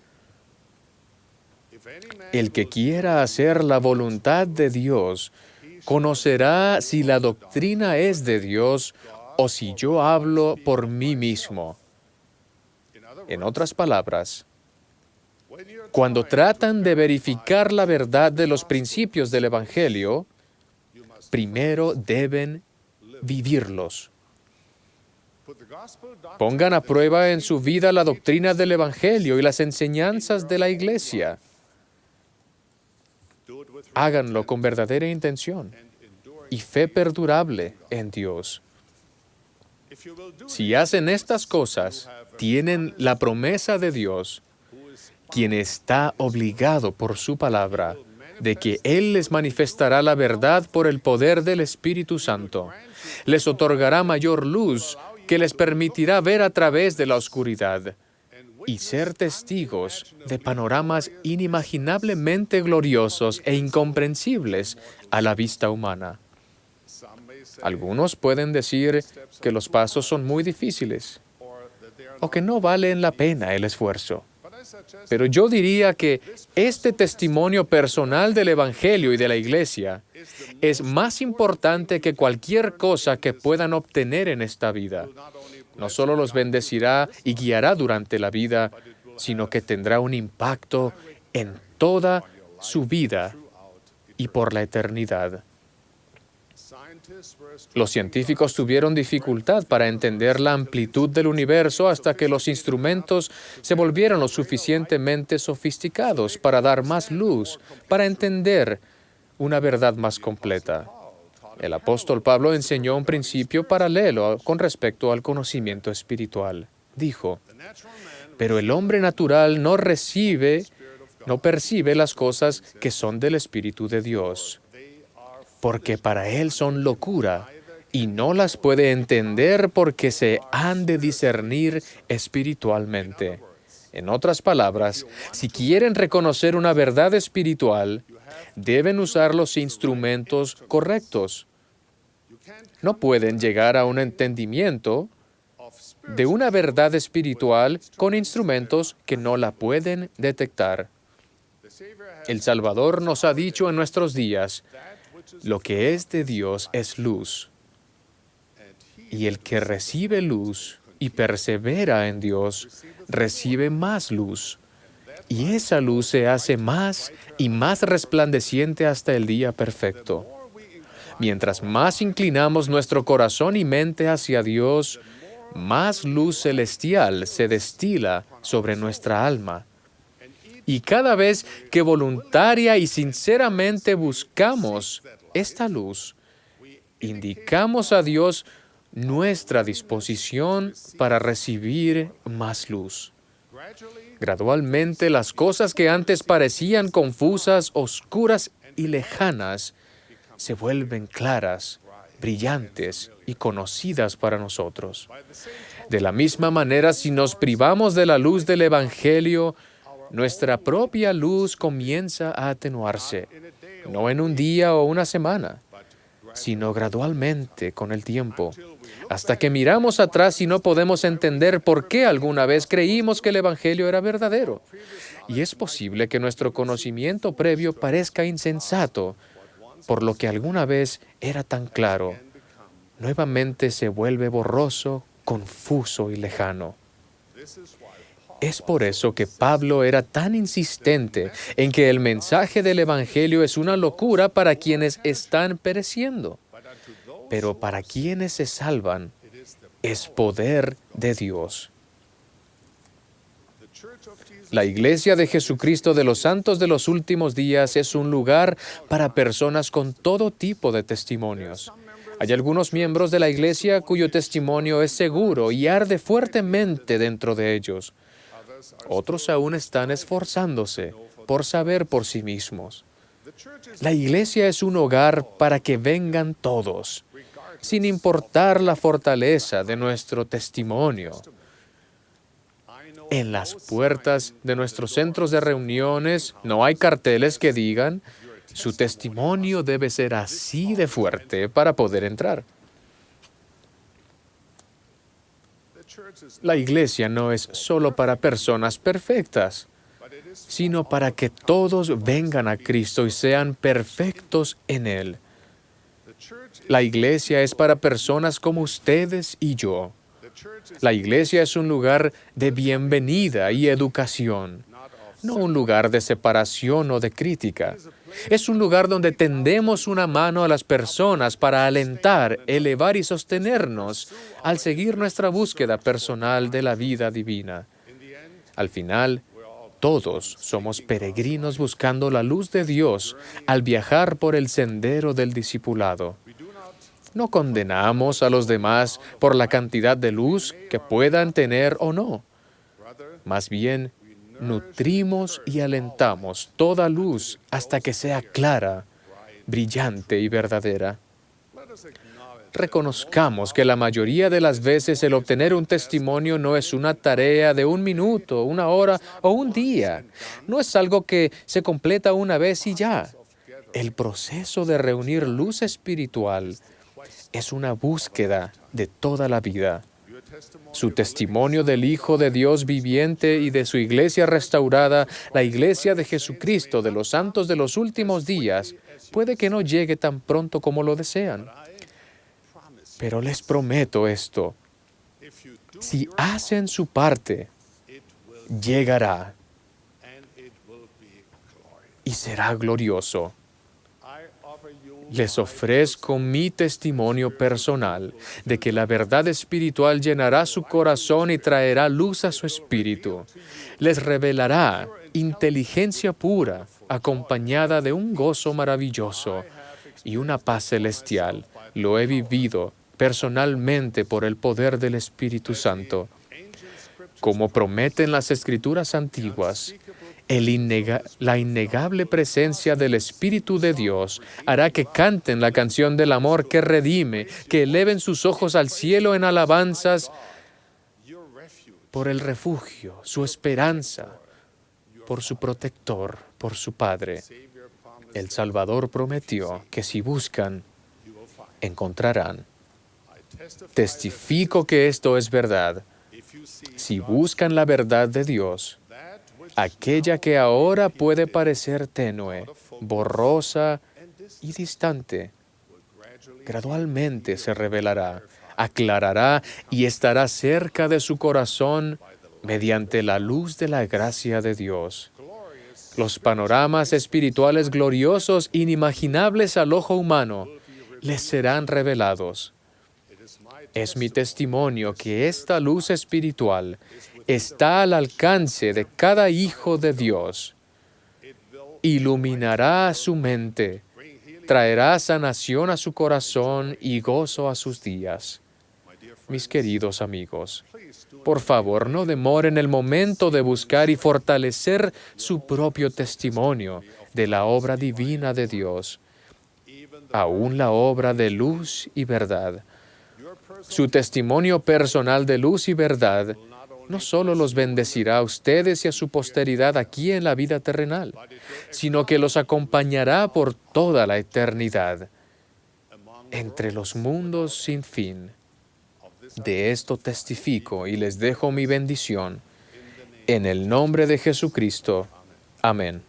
Speaker 11: El que quiera hacer la voluntad de Dios conocerá si la doctrina es de Dios o si yo hablo por mí mismo. En otras palabras, cuando tratan de verificar la verdad de los principios del Evangelio, primero deben vivirlos. Pongan a prueba en su vida la doctrina del Evangelio y las enseñanzas de la Iglesia. Háganlo con verdadera intención y fe perdurable en Dios. Si hacen estas cosas, tienen la promesa de Dios, quien está obligado por su palabra, de que Él les manifestará la verdad por el poder del Espíritu Santo. Les otorgará mayor luz que les permitirá ver a través de la oscuridad y ser testigos de panoramas inimaginablemente gloriosos e incomprensibles a la vista humana. Algunos pueden decir que los pasos son muy difíciles o que no valen la pena el esfuerzo. Pero yo diría que este testimonio personal del Evangelio y de la Iglesia es más importante que cualquier cosa que puedan obtener en esta vida. No solo los bendecirá y guiará durante la vida, sino que tendrá un impacto en toda su vida y por la eternidad. Los científicos tuvieron dificultad para entender la amplitud del universo hasta que los instrumentos se volvieron lo suficientemente sofisticados para dar más luz, para entender una verdad más completa. El apóstol Pablo enseñó un principio paralelo con respecto al conocimiento espiritual. Dijo, pero el hombre natural no percibe las cosas que son del Espíritu de Dios, porque para él son locura, y no las puede entender porque se han de discernir espiritualmente. En otras palabras, si quieren reconocer una verdad espiritual, deben usar los instrumentos correctos. No pueden llegar a un entendimiento de una verdad espiritual con instrumentos que no la pueden detectar. El Salvador nos ha dicho en nuestros días, lo que es de Dios es luz, y el que recibe luz y persevera en Dios, recibe más luz, y esa luz se hace más y más resplandeciente hasta el día perfecto. Mientras más inclinamos nuestro corazón y mente hacia Dios, más luz celestial se destila sobre nuestra alma. Y cada vez que voluntaria y sinceramente buscamos esta luz, indicamos a Dios nuestra disposición para recibir más luz. Gradualmente, las cosas que antes parecían confusas, oscuras y lejanas se vuelven claras, brillantes y conocidas para nosotros. De la misma manera, si nos privamos de la luz del Evangelio, nuestra propia luz comienza a atenuarse, no en un día o una semana, sino gradualmente con el tiempo, hasta que miramos atrás y no podemos entender por qué alguna vez creímos que el Evangelio era verdadero. Y es posible que nuestro conocimiento previo parezca insensato, por lo que alguna vez era tan claro. Nuevamente se vuelve borroso, confuso y lejano. Es por eso que Pablo era tan insistente en que el mensaje del Evangelio es una locura para quienes están pereciendo, pero para quienes se salvan es poder de Dios. La Iglesia de Jesucristo de los Santos de los Últimos Días es un lugar para personas con todo tipo de testimonios. Hay algunos miembros de la Iglesia cuyo testimonio es seguro y arde fuertemente dentro de ellos. Otros aún están esforzándose por saber por sí mismos. La Iglesia es un hogar para que vengan todos, sin importar la fortaleza de nuestro testimonio. En las puertas de nuestros centros de reuniones no hay carteles que digan: su testimonio debe ser así de fuerte para poder entrar. La Iglesia no es solo para personas perfectas, sino para que todos vengan a Cristo y sean perfectos en Él. La Iglesia es para personas como ustedes y yo. La Iglesia es un lugar de bienvenida y educación, no un lugar de separación o de crítica. Es un lugar donde tendemos una mano a las personas para alentar, elevar y sostenernos al seguir nuestra búsqueda personal de la vida divina. Al final, todos somos peregrinos buscando la luz de Dios al viajar por el sendero del discipulado. No condenamos a los demás por la cantidad de luz que puedan tener o no. Más bien, nutrimos y alentamos toda luz hasta que sea clara, brillante y verdadera. Reconozcamos que la mayoría de las veces el obtener un testimonio no es una tarea de 1 minuto, 1 hora o 1 día. No es algo que se completa una vez y ya. El proceso de reunir luz espiritual es una búsqueda de toda la vida. Su testimonio del Hijo de Dios viviente y de su Iglesia restaurada, la Iglesia de Jesucristo de los Santos de los Últimos Días, puede que no llegue tan pronto como lo desean. Pero les prometo esto: si hacen su parte, llegará y será glorioso. Les ofrezco mi testimonio personal de que la verdad espiritual llenará su corazón y traerá luz a su espíritu. Les revelará inteligencia pura, acompañada de un gozo maravilloso y una paz celestial. Lo he vivido personalmente por el poder del Espíritu Santo. Como prometen las Escrituras antiguas, la innegable presencia del Espíritu de Dios hará que canten la canción del amor que redime, que eleven sus ojos al cielo en alabanzas por el refugio, su esperanza, por su protector, por su Padre. El Salvador prometió que si buscan, encontrarán. Testifico que esto es verdad. Si buscan la verdad de Dios, aquella que ahora puede parecer tenue, borrosa y distante, gradualmente se revelará, aclarará y estará cerca de su corazón mediante la luz de la gracia de Dios. Los panoramas espirituales gloriosos, inimaginables al ojo humano, les serán revelados. Es mi testimonio que esta luz espiritual está al alcance de cada hijo de Dios. Iluminará su mente, traerá sanación a su corazón y gozo a sus días. mis queridos amigos. Por favor, no demoren el momento de buscar y fortalecer su propio testimonio de la obra divina de Dios, aún la obra de luz y verdad. Su testimonio personal de luz y verdad no solo los bendecirá a ustedes y a su posteridad aquí en la vida terrenal, sino que los acompañará por toda la eternidad, entre los mundos sin fin. De esto testifico y les dejo mi bendición. En el nombre de Jesucristo. Amén.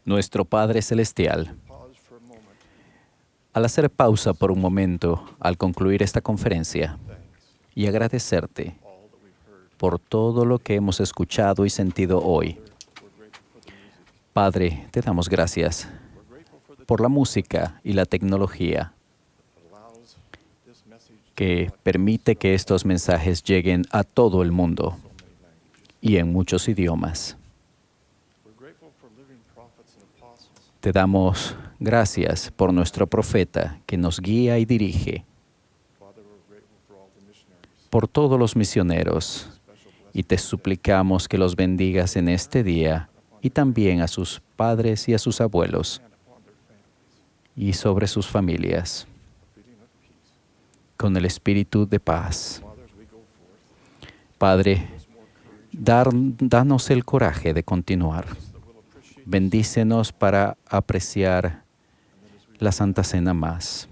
Speaker 7: Nuestro Padre Celestial, al hacer pausa por un momento al concluir esta conferencia y agradecerte por todo lo que hemos escuchado y sentido hoy. Padre, te damos gracias por la música y la tecnología que permite que estos mensajes lleguen a todo el mundo y en muchos idiomas. Te damos gracias por nuestro profeta que nos guía y dirige, por todos los misioneros, y te suplicamos que los bendigas en este día y también a sus padres y a sus abuelos y sobre sus familias, con el espíritu de paz. Padre, danos el coraje de continuar. Bendícenos para apreciar la Santa Cena más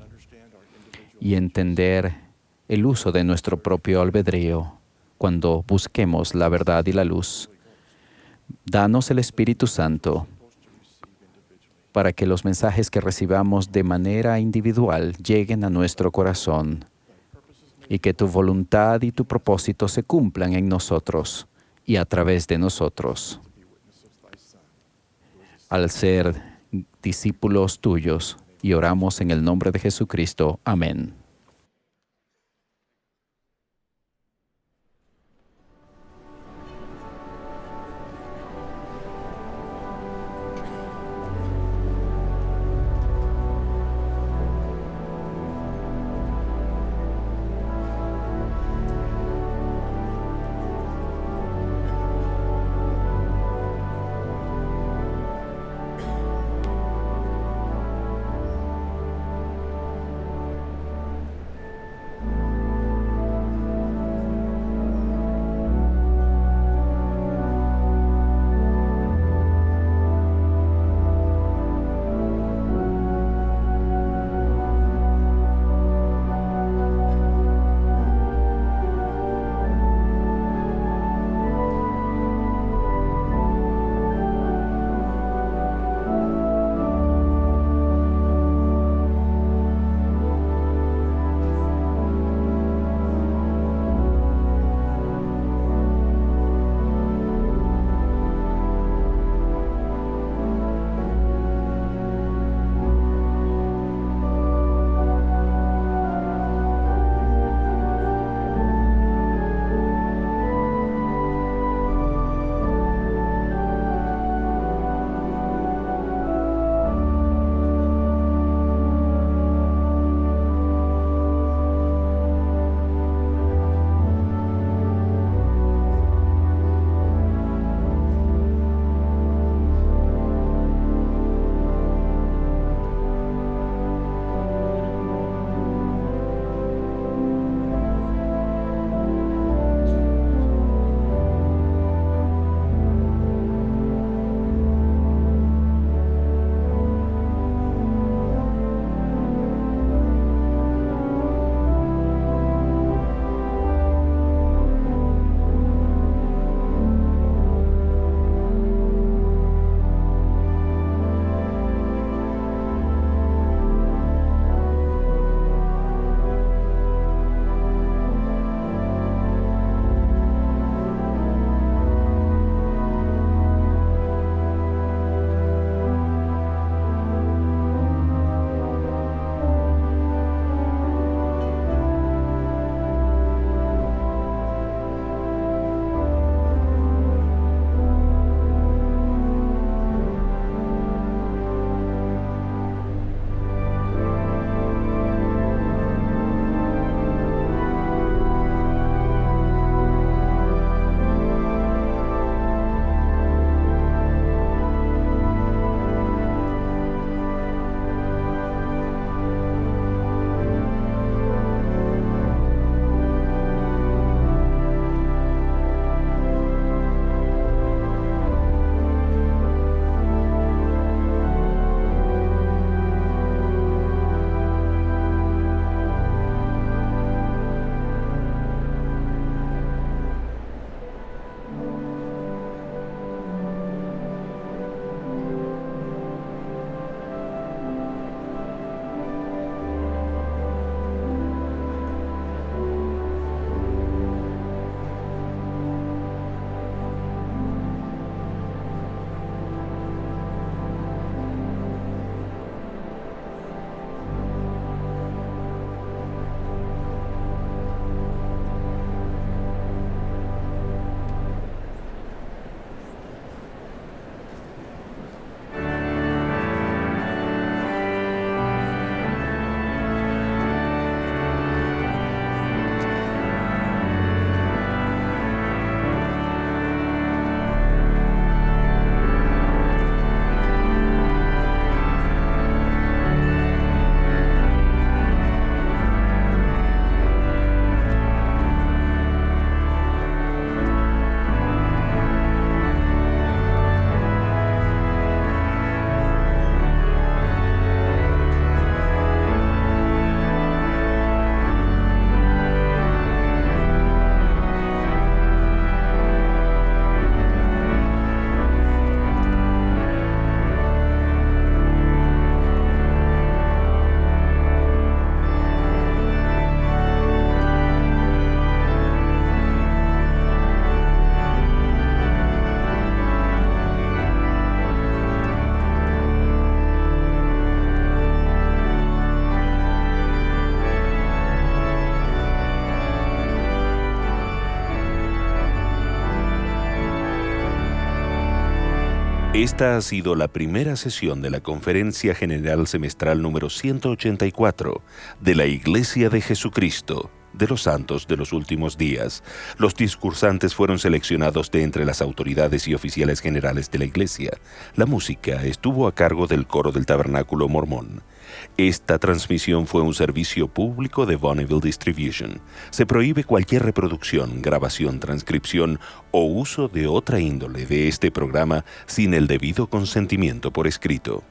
Speaker 7: y entender el uso de nuestro propio albedrío cuando busquemos la verdad y la luz. Danos el Espíritu Santo para que los mensajes que recibamos de manera individual lleguen a nuestro corazón y que tu voluntad y tu propósito se cumplan en nosotros y a través de nosotros. Al ser discípulos tuyos, y oramos en el nombre de Jesucristo. Amén.
Speaker 1: Esta ha sido la primera sesión de la Conferencia General Semestral número 184 de la Iglesia de Jesucristo de los Santos de los Últimos Días. Los discursantes fueron seleccionados de entre las autoridades y oficiales generales de la Iglesia. La música estuvo a cargo del coro del Tabernáculo Mormón. Esta transmisión fue un servicio público de Bonneville Distribution. Se prohíbe cualquier reproducción, grabación, transcripción o uso de otra índole de este programa sin el debido consentimiento por escrito.